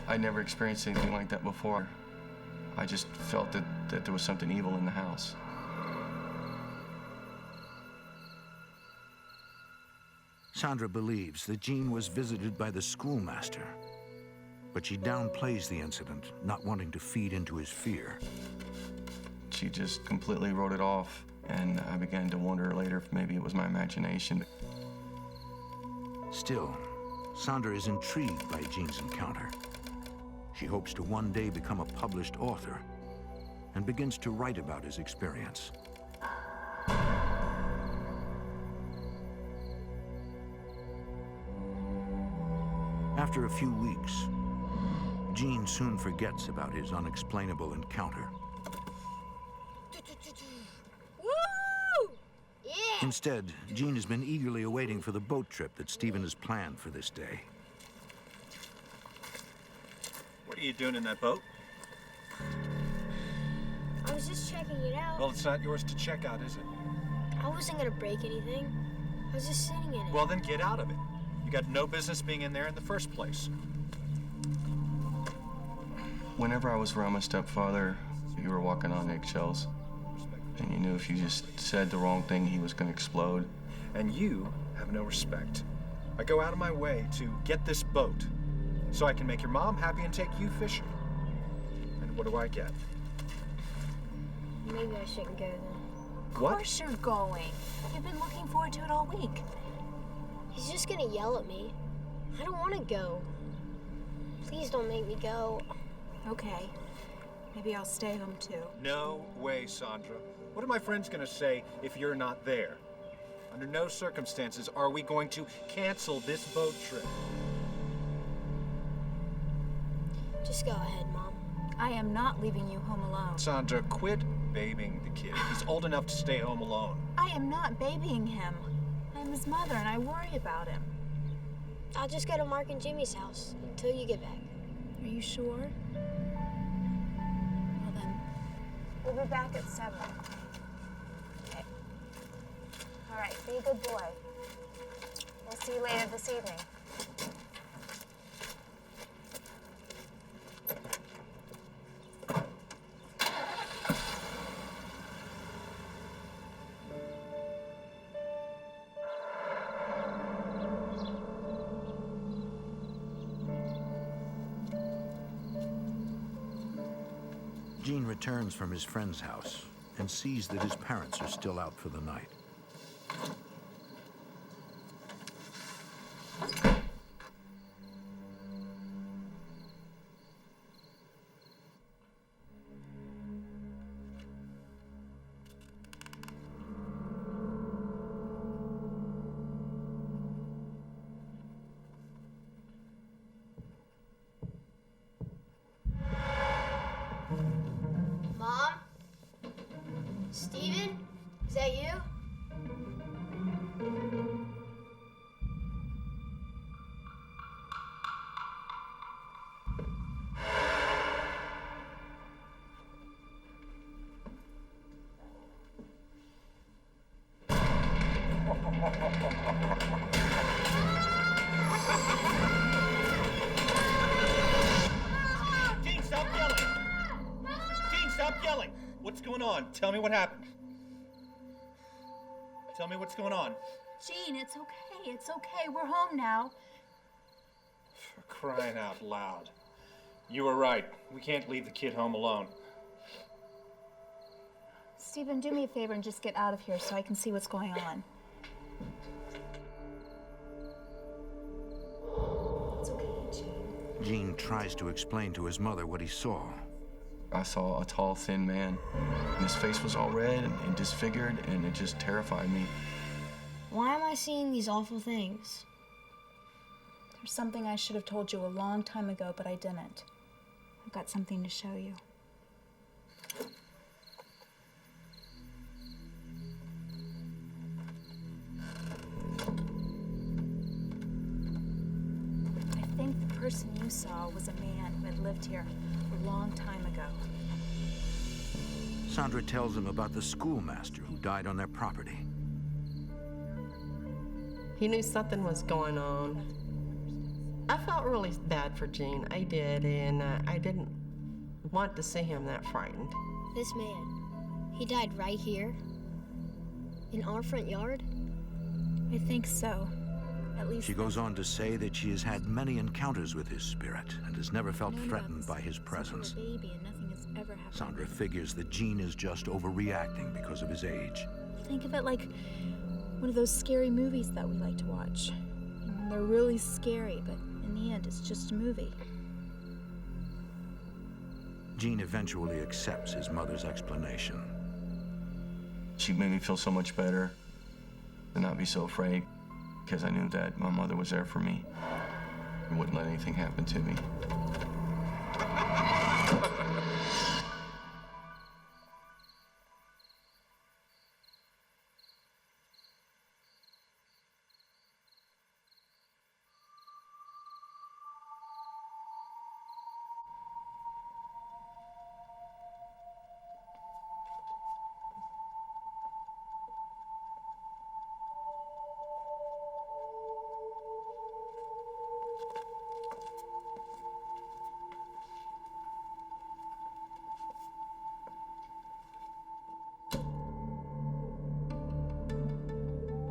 I never experienced anything like that before. I just felt that there was something evil in the house. Sandra believes that Jean was visited by the schoolmaster, but she downplays the incident, not wanting to feed into his fear. She just completely wrote it off, and I began to wonder later if maybe it was my imagination. Still, Sandra is intrigued by Jean's encounter. She hopes to one day become a published author and begins to write about his experience. After a few weeks, Jean soon forgets about his unexplainable encounter. Woo! Yeah! Instead, Jean has been eagerly awaiting for the boat trip that Stephen has planned for this day. What are you doing in that boat? I was just checking it out. Well, it's not yours to check out, is it? I wasn't gonna break anything. I was just sitting in it. Well, then get out of it. You got no business being in there in the first place. Whenever I was around my stepfather, you were walking on eggshells. And you knew if you just said the wrong thing, he was going to explode. And you have no respect. I go out of my way to get this boat so I can make your mom happy and take you fishing. And what do I get? Maybe I shouldn't go then. What? Of course you're going. You've been looking forward to it all week. He's just gonna yell at me. I don't want to go. Please don't make me go. Okay. Maybe I'll stay home too. No way, Sandra. What are my friends gonna say if you're not there? Under no circumstances are we going to cancel this boat trip. Just go ahead, Mom. I am not leaving you home alone. Sandra, quit babying the kid. He's old enough to stay home alone. I am not babying him. I'm his mother and I worry about him. I'll just go to Mark and Jimmy's house until you get back. Are you sure? Well then, we'll be back at 7. Okay. All right, be a good boy. We'll see you later this evening. Gene returns from his friend's house and sees that his parents are still out for the night. Mom? Steven? Is that you? on? Tell me what happened. Tell me what's going on. Gene, it's okay. It's okay. We're home now. For crying out loud. You were right. We can't leave the kid home alone. Stephen, do me a favor and just get out of here so I can see what's going on. It's okay, Gene. Gene tries to explain to his mother what he saw. I saw a tall, thin man, and his face was all red and disfigured, and it just terrified me. Why am I seeing these awful things? There's something I should have told you a long time ago, but I didn't. I've got something to show you. I think the person you saw was a man who had lived here a long time ago. Sandra tells him about the schoolmaster who died on their property. He knew something was going on. I felt really bad for Gene. I did, and I didn't want to see him that frightened. This man, he died right here? In our front yard? I think so. At least. She goes on to say that she has had many encounters with his spirit and has never felt threatened by his presence. Baby and nothing has ever happened. Sandra figures that Gene is just overreacting because of his age. Think of it like one of those scary movies that we like to watch. And they're really scary, but in the end, it's just a movie. Gene eventually accepts his mother's explanation. She made me feel so much better and not be so afraid, because I knew that my mother was there for me and wouldn't let anything happen to me.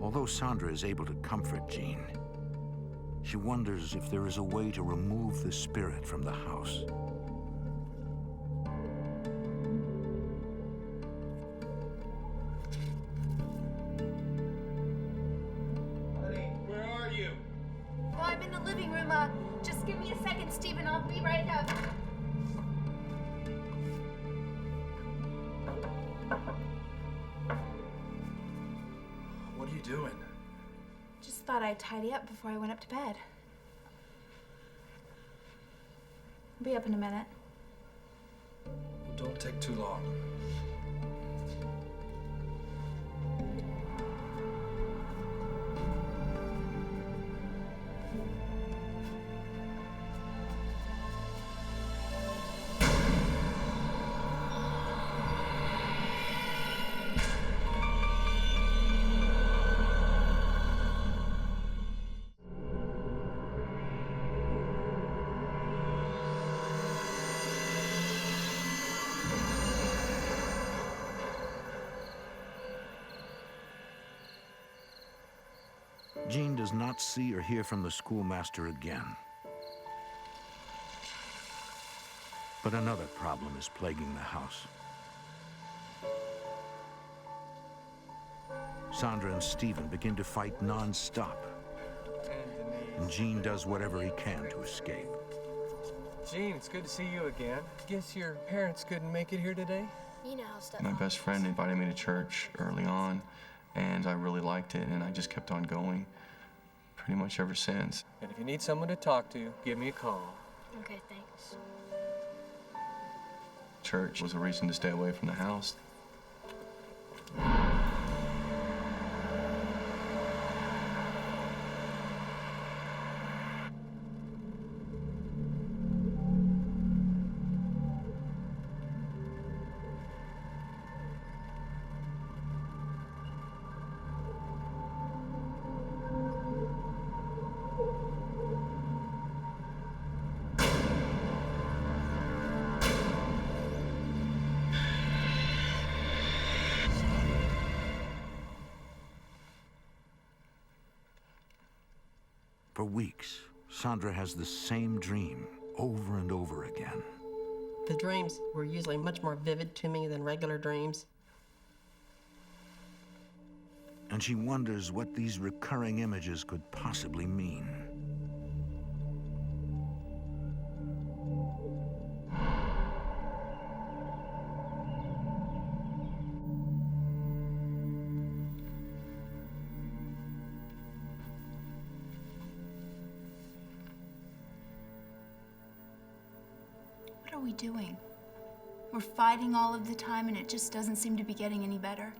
Although Sandra is able to comfort Gene, she wonders if there is a way to remove the spirit from the house. Honey, where are you? Oh, I'm in the living room. Just give me a second, Stephen. I'll be right up. What are you doing? Just thought I'd tidy up before I went up to bed. I'll be up in a minute. Well, don't take too long. Gene does not see or hear from the schoolmaster again. But another problem is plaguing the house. Sandra and Stephen begin to fight non-stop, and Gene does whatever he can to escape. Gene, it's good to see you again. Guess your parents couldn't make it here today? You know how stuff My best friend invited me to church early on, and I really liked it, and I just kept on going pretty much ever since. And if you need someone to talk to, give me a call. Okay, thanks. Church was a reason to stay away from the house. For weeks, Sandra has the same dream over and over again. The dreams were usually much more vivid to me than regular dreams. And she wonders what these recurring images could possibly mean. What are we doing? We're fighting all of the time and it just doesn't seem to be getting any better.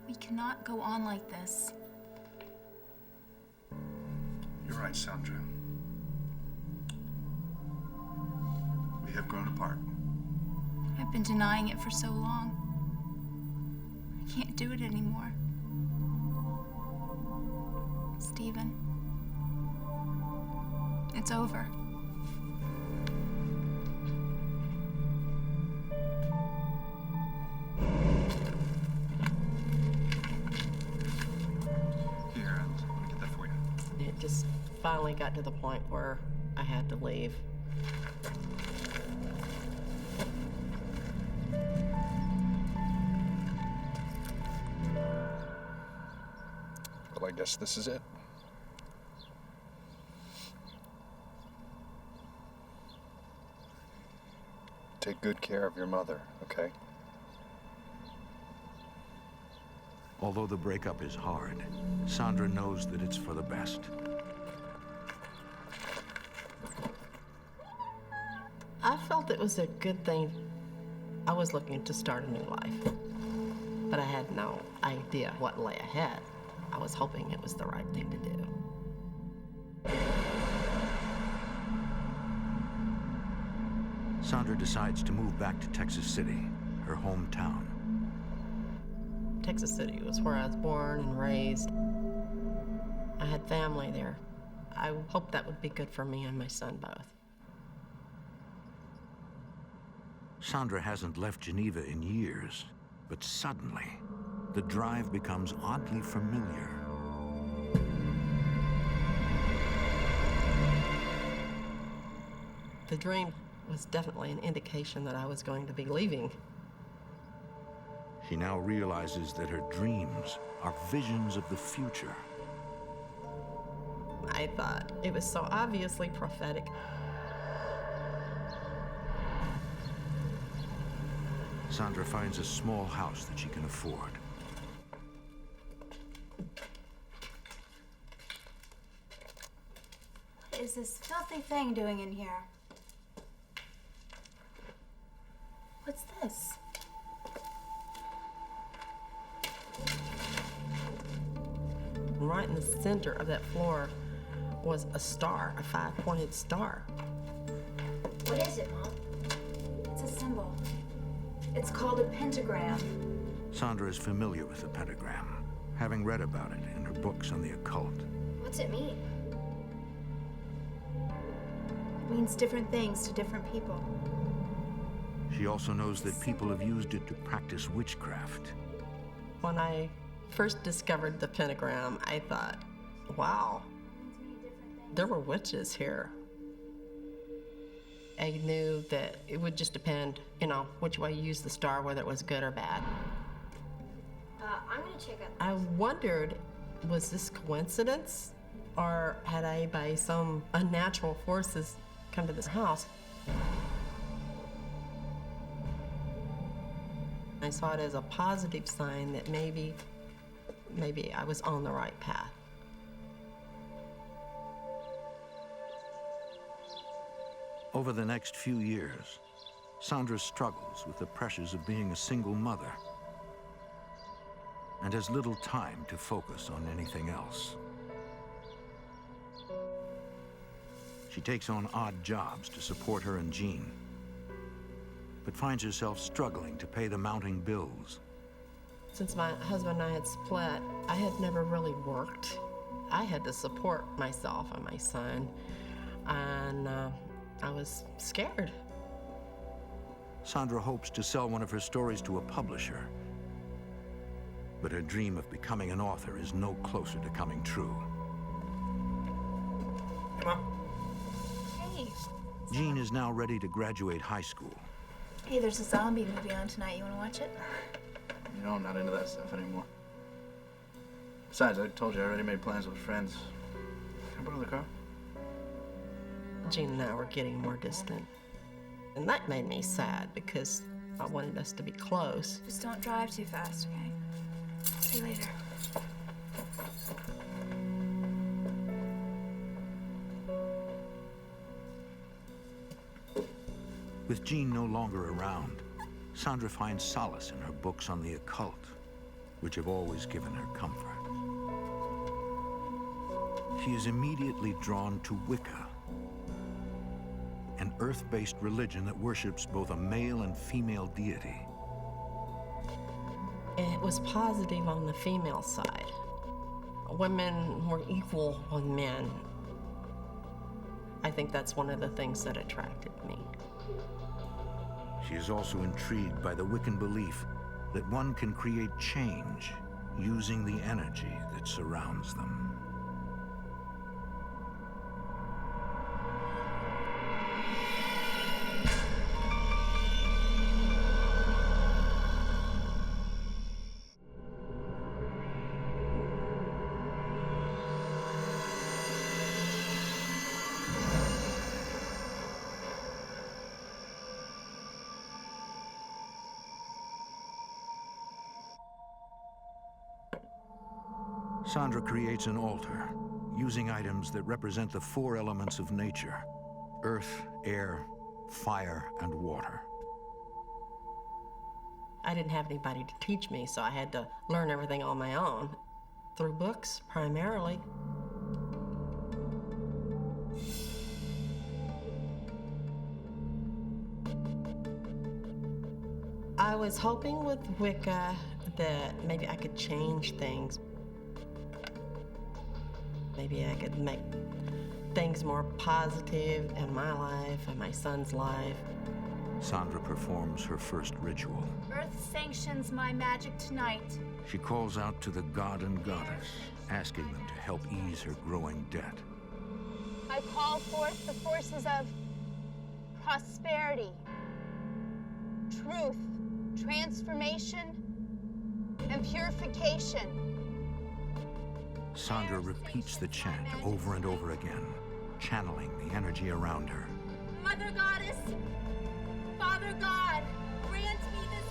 We cannot go on like this. You're right, Sandra. We have grown apart. I've been denying it for so long. I can't do it anymore. Stephen, it's over. Here, let me get that for you. It just finally got to the point where I had to leave. Well, I guess this is it. Take good care of your mother, okay? Although the breakup is hard, Sandra knows that it's for the best. I felt it was a good thing. I was looking to start a new life, but I had no idea what lay ahead. I was hoping it was the right thing to do. Sandra decides to move back to Texas City, her hometown. Texas City was where I was born and raised. I had family there. I hoped that would be good for me and my son both. Sandra hasn't left Geneva in years, but suddenly, the drive becomes oddly familiar. The dream was definitely an indication that I was going to be leaving. She now realizes that her dreams are visions of the future. I thought it was so obviously prophetic. Sandra finds a small house that she can afford. What is this filthy thing doing in here? What's this? Right in the center of that floor was a star, a 5-pointed star. What is it, Mom? It's a symbol. It's called a pentagram. Sandra is familiar with the pentagram, having read about it in her books on the occult. What's it mean? It means different things to different people. She also knows that people have used it to practice witchcraft. When I first discovered the pentagram, I thought, wow, there were witches here. I knew that it would just depend, which way you use the star, whether it was good or bad. I'm gonna check out. I wondered, was this coincidence? Or had I, by some unnatural forces, come to this house? I saw it as a positive sign that maybe I was on the right path. Over the next few years, Sandra struggles with the pressures of being a single mother and has little time to focus on anything else. She takes on odd jobs to support her and Jean, but finds herself struggling to pay the mounting bills. Since my husband and I had split, I had never really worked. I had to support myself and my son, and I was scared. Sandra hopes to sell one of her stories to a publisher, But her dream of becoming an author is no closer to coming true. Hey, Mom. Hey. Jean is now ready to graduate high school. Hey, there's a zombie movie on tonight. You want to watch it? You know, I'm not into that stuff anymore. Besides, I told you I already made plans with friends. Can I borrow the car? Jean and I were getting more distant. And that made me sad because I wanted us to be close. Just don't drive too fast, okay? See you later. With Jean no longer around, Sandra finds solace in her books on the occult, which have always given her comfort. She is immediately drawn to Wicca, an earth-based religion that worships both a male and female deity. It was positive on the female side. Women were equal with men. I think that's one of the things that attracted me. She is also intrigued by the Wiccan belief that one can create change using the energy that surrounds them. Sandra creates an altar using items that represent the 4 elements of nature: earth, air, fire, and water. I didn't have anybody to teach me, so I had to learn everything on my own, through books primarily. I was hoping with Wicca that maybe I could change things. Maybe I could make things more positive in my life and my son's life. Sandra performs her first ritual. Earth sanctions my magic tonight. She calls out to the god and goddess, asking them to help ease her growing debt. I call forth the forces of prosperity, truth, transformation, and purification. Sandra repeats the chant over and over again, channeling the energy around her. Mother Goddess, Father God, grant me this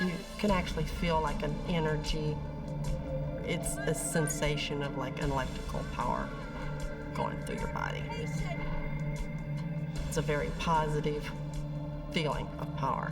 wish. You can actually feel like an energy. It's a sensation of like an electrical power going through your body. It's a very positive feeling of power.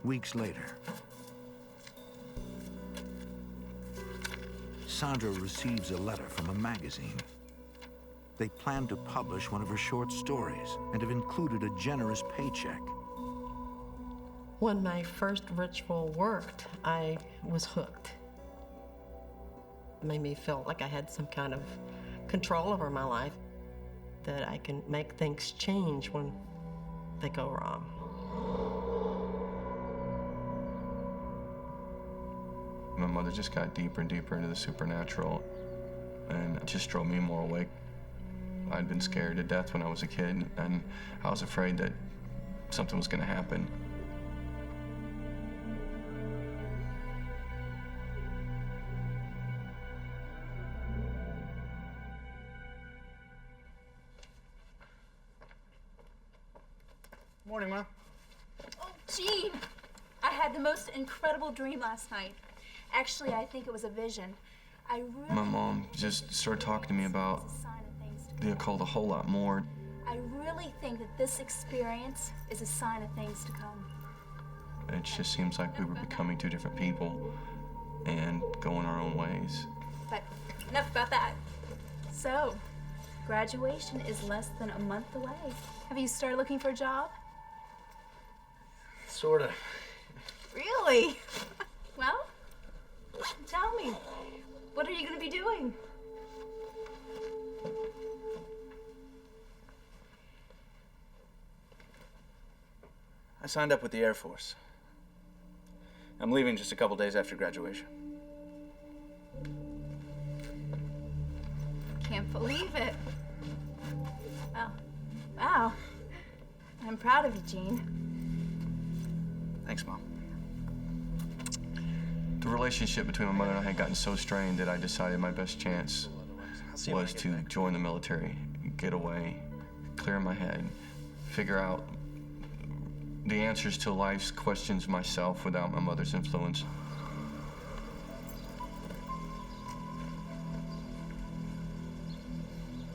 Weeks later, Sandra receives a letter from a magazine. They plan to publish one of her short stories and have included a generous paycheck. When my first ritual worked, I was hooked. It made me feel like I had some kind of control over my life, that I can make things change when they go wrong. My mother just got deeper and deeper into the supernatural, and it just drove me more awake. I'd been scared to death when I was a kid, and I was afraid that something was going to happen. Morning, Mom. Oh, Jean! I had the most incredible dream last night. Actually, I think it was a vision. My mom just started talking to me about the occult a whole lot more. I really think that this experience is a sign of things to come. It just seems like we were becoming two different people and going our own ways. But enough about that. So, graduation is less than a month away. Have you started looking for a job? Sorta. Really? Well, tell me, what are you going to be doing? I signed up with the Air Force. I'm leaving just a couple days after graduation. Can't believe it. Oh, wow. I'm proud of you, Gene. Thanks, Mom. The relationship between my mother and I had gotten so strained that I decided my best chance was to join the military, get away, clear my head, figure out the answers to life's questions myself without my mother's influence.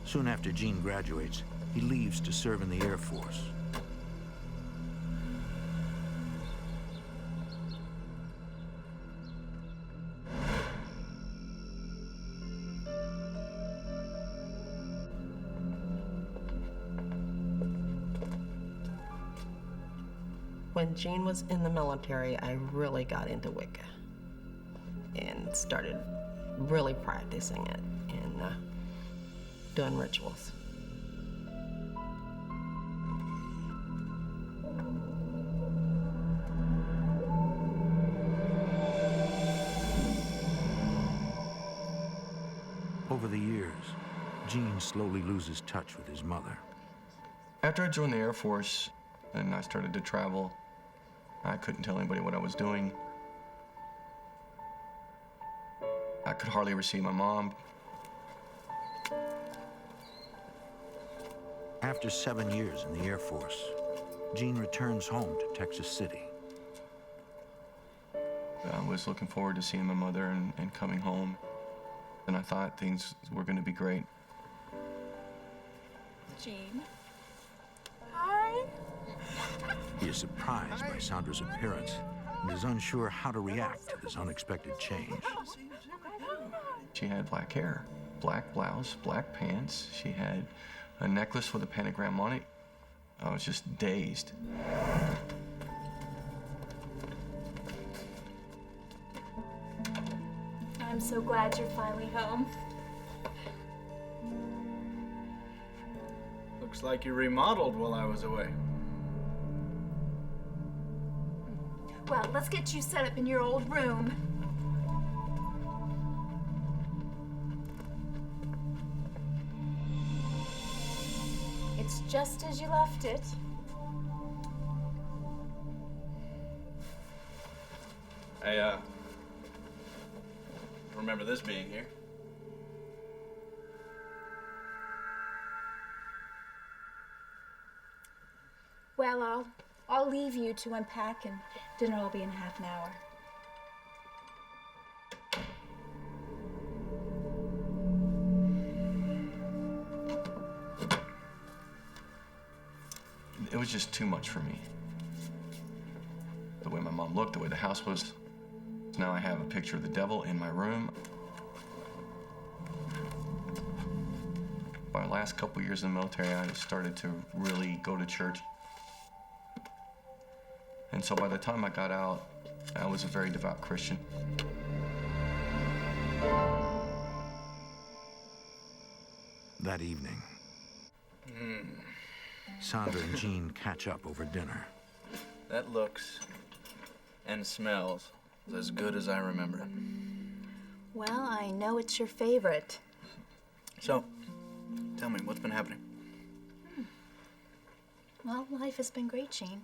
Soon after Gene graduates, he leaves to serve in the Air Force. When Gene was in the military, I really got into Wicca and started really practicing it and doing rituals. Over the years, Gene slowly loses touch with his mother. After I joined the Air Force and I started to travel, I couldn't tell anybody what I was doing. I could hardly ever see my mom. After 7 years in the Air Force, Gene returns home to Texas City. I was looking forward to seeing my mother and coming home, and I thought things were going to be great. Gene. Hi. He is surprised by Sandra's appearance and is unsure how to react to this unexpected change. She had black hair, black blouse, black pants. She had a necklace with a pentagram on it. I was just dazed. I'm so glad you're finally home. Looks like you remodeled while I was away. Well, let's get you set up in your old room. It's just as you left it. I remember this being here. Well, I'll leave you to unpack, and dinner will be in half an hour. It was just too much for me. The way my mom looked, the way the house was. Now I have a picture of the devil in my room. My last couple years in the military, I started to really go to church. And so by the time I got out, I was a very devout Christian. That evening, Sandra and Gene catch up over dinner. That looks and smells as good as I remember it. Well, I know it's your favorite. So, tell me, what's been happening? Well, life has been great, Gene.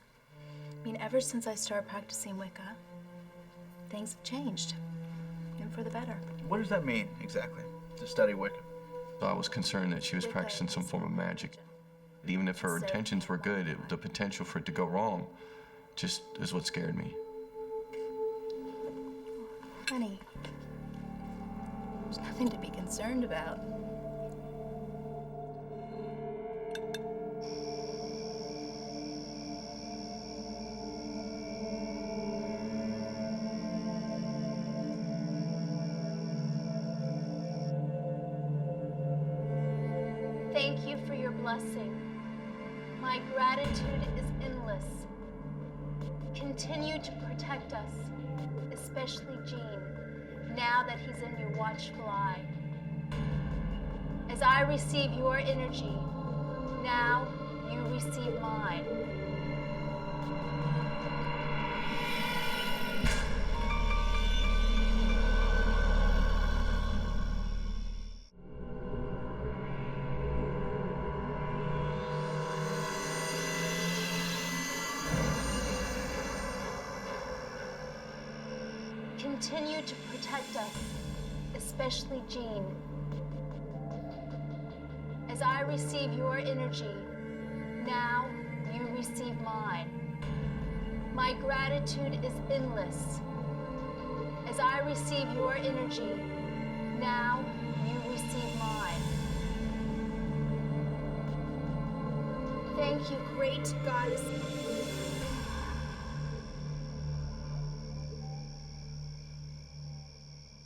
I mean, ever since I started practicing Wicca, things have changed, and for the better. What does that mean, exactly, to study Wicca? So I was concerned that she was practicing some form of magic. Even if her intentions were good, the potential for it to go wrong just is what scared me. Honey, there's nothing to be concerned about. blessing. My gratitude is endless. Continue to protect us, especially Gene, now that he's in your watchful eye. As I receive your energy, now you receive mine. Continue to protect us, especially Gene. As I receive your energy, now you receive mine. My gratitude is endless. As I receive your energy, now you receive mine. Thank you, great goddess.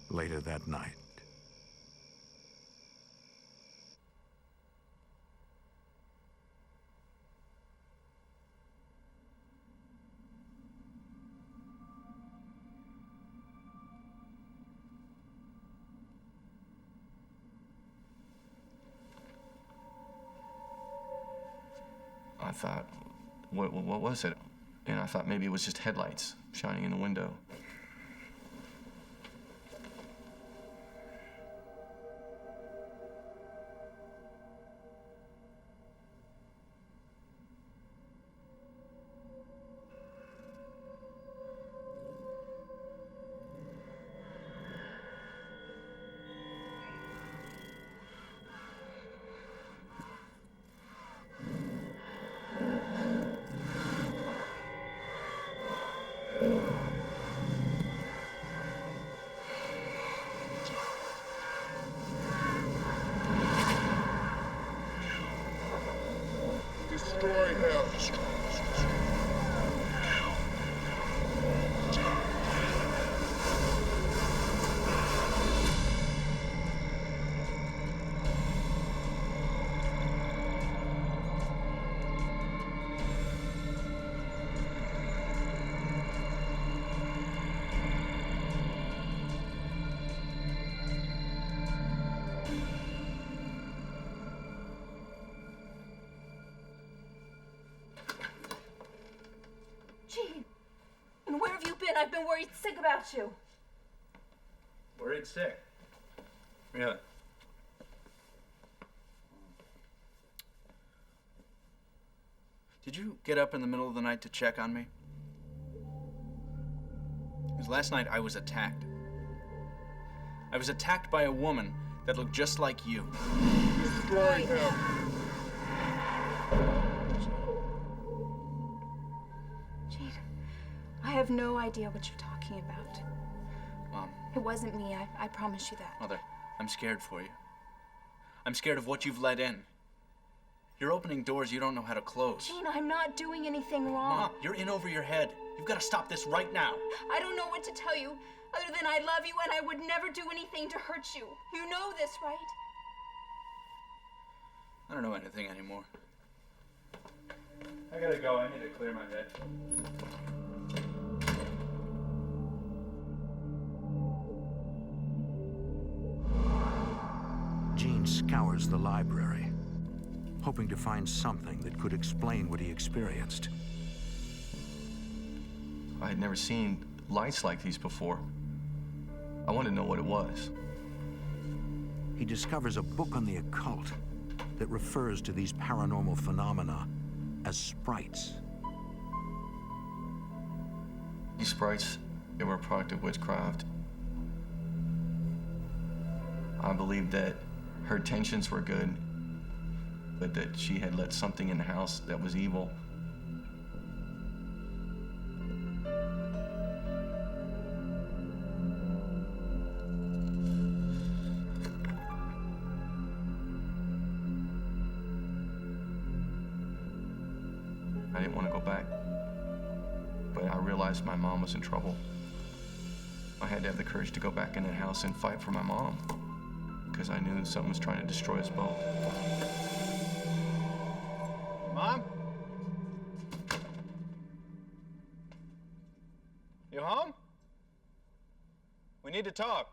Later that night, I thought, what was it? And I thought maybe it was just headlights shining in the window. Destroy him. Gene, and where have you been? I've been worried sick about you. Worried sick? Really? Did you get up in the middle of the night to check on me? Because last night I was attacked. I was attacked by a woman that looked just like you. Destroy him. Gene, I have no idea what you're talking about. Mom, It wasn't me, I promise you that. Mother, I'm scared for you. I'm scared of what you've let in. You're opening doors you don't know how to close. Gene, I'm not doing anything wrong. Mom, you're in over your head. You've got to stop this right now. I don't know what to tell you, other than I love you and I would never do anything to hurt you. You know this, right? I don't know anything anymore. I gotta go. I need to clear my head. Gene scours the library, hoping to find something that could explain what he experienced. I had never seen lights like these before. I wanted to know what it was. He discovers a book on the occult that refers to these paranormal phenomena as sprites. These sprites, they were a product of witchcraft. I believed that her intentions were good, but that she had let something in the house that was evil. I didn't want to go back, but I realized my mom was in trouble. I had to have the courage to go back in that house and fight for my mom, because I knew someone was trying to destroy us both. Mom? You home? We need to talk.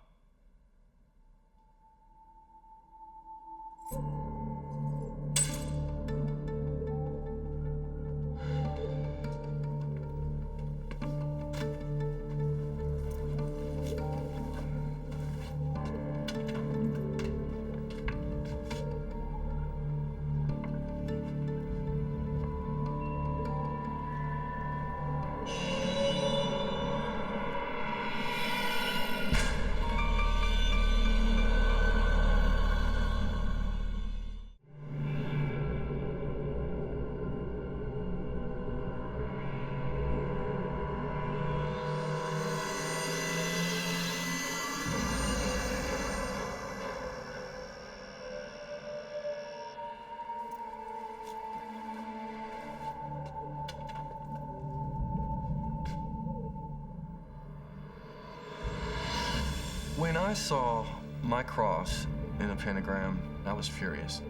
When I saw my cross in a pentagram, I was furious.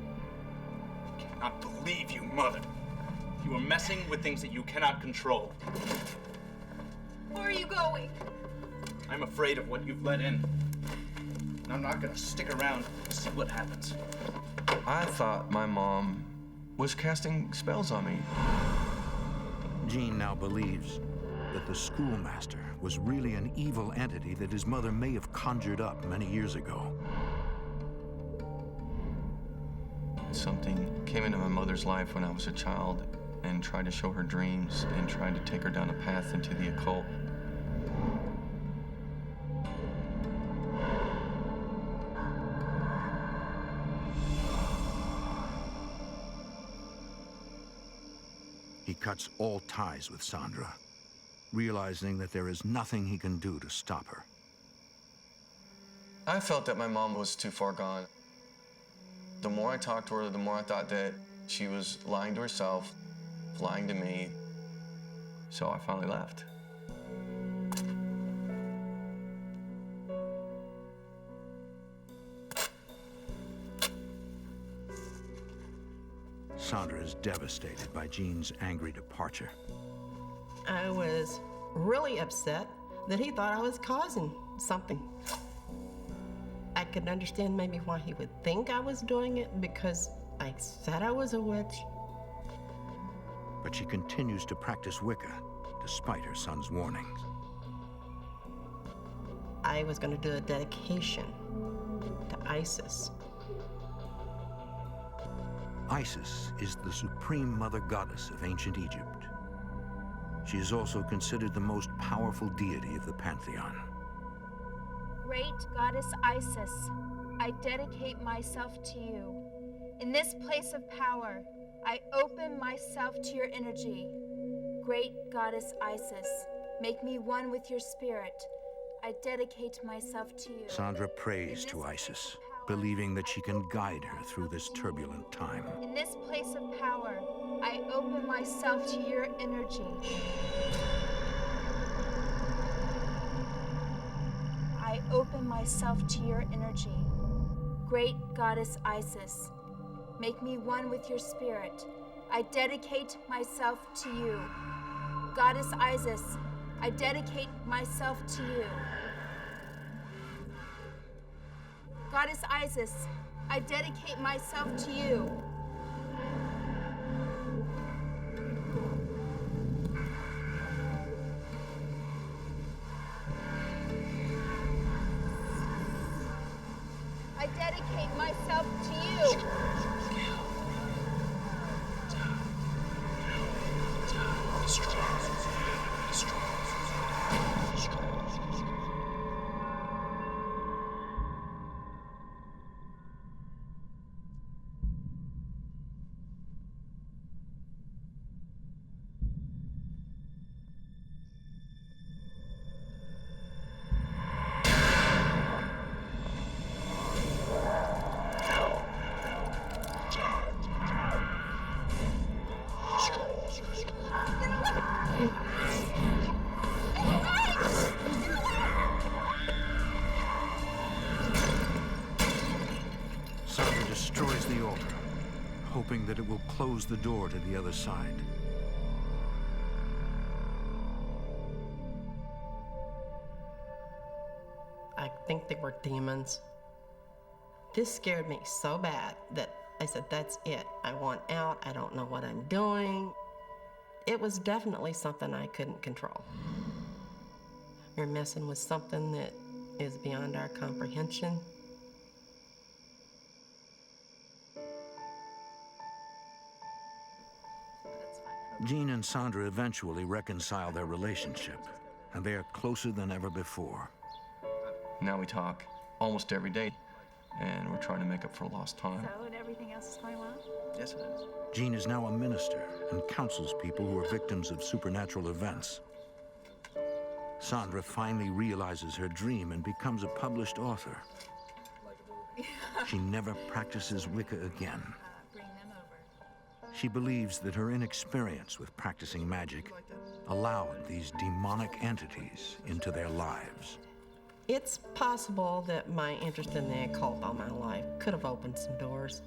I cannot believe you, Mother. You are messing with things that you cannot control. Where are you going? I'm afraid of what you've let in. And I'm not gonna stick around to see what happens. I thought my mom was casting spells on me. Gene now believes that the schoolmaster was really an evil entity that his mother may have conjured up many years ago. Something came into my mother's life when I was a child and tried to show her dreams and tried to take her down a path into the occult. He cuts all ties with Sandra, realizing that there is nothing he can do to stop her. I felt that my mom was too far gone. The more I talked to her, the more I thought that she was lying to herself, lying to me. So I finally left. Sandra is devastated by Gene's angry departure. I was really upset that he thought I was causing something. I could understand maybe why he would think I was doing it because I said I was a witch. But she continues to practice Wicca despite her son's warnings. I was going to do a dedication to Isis. Isis is the supreme mother goddess of ancient Egypt. She is also considered the most powerful deity of the pantheon. Great goddess Isis, I dedicate myself to you. In this place of power, I open myself to your energy. Great goddess Isis, make me one with your spirit. I dedicate myself to you. Sandra prays to Isis, believing that she can guide her through this turbulent time. In this place of power, I open myself to your energy. I open myself to your energy. Great goddess Isis, make me one with your spirit. I dedicate myself to you. Goddess Isis, I dedicate myself to you. Goddess Isis, I dedicate myself to you. I dedicate myself to you. hoping that it will close the door to the other side. I think they were demons. This scared me so bad that I said, that's it. I want out. I don't know what I'm doing. It was definitely something I couldn't control. We're messing with something that is beyond our comprehension. Jean and Sandra eventually reconcile their relationship, and they are closer than ever before. Now we talk almost every day, and we're trying to make up for lost time. So, and everything else is going well? Yes, it is. Jean is now a minister and counsels people who are victims of supernatural events. Sandra finally realizes her dream and becomes a published author. She never practices Wicca again. Bring them over. She believes that her inexperience with practicing magic allowed these demonic entities into their lives. It's possible that my interest in the occult all my life could have opened some doors.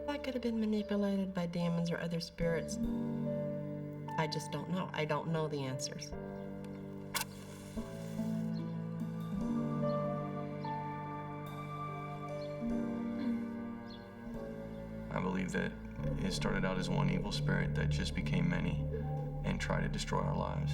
I could have been manipulated by demons or other spirits. I just don't know. I don't know the answers. I believe that it started out as one evil spirit that just became many and tried to destroy our lives.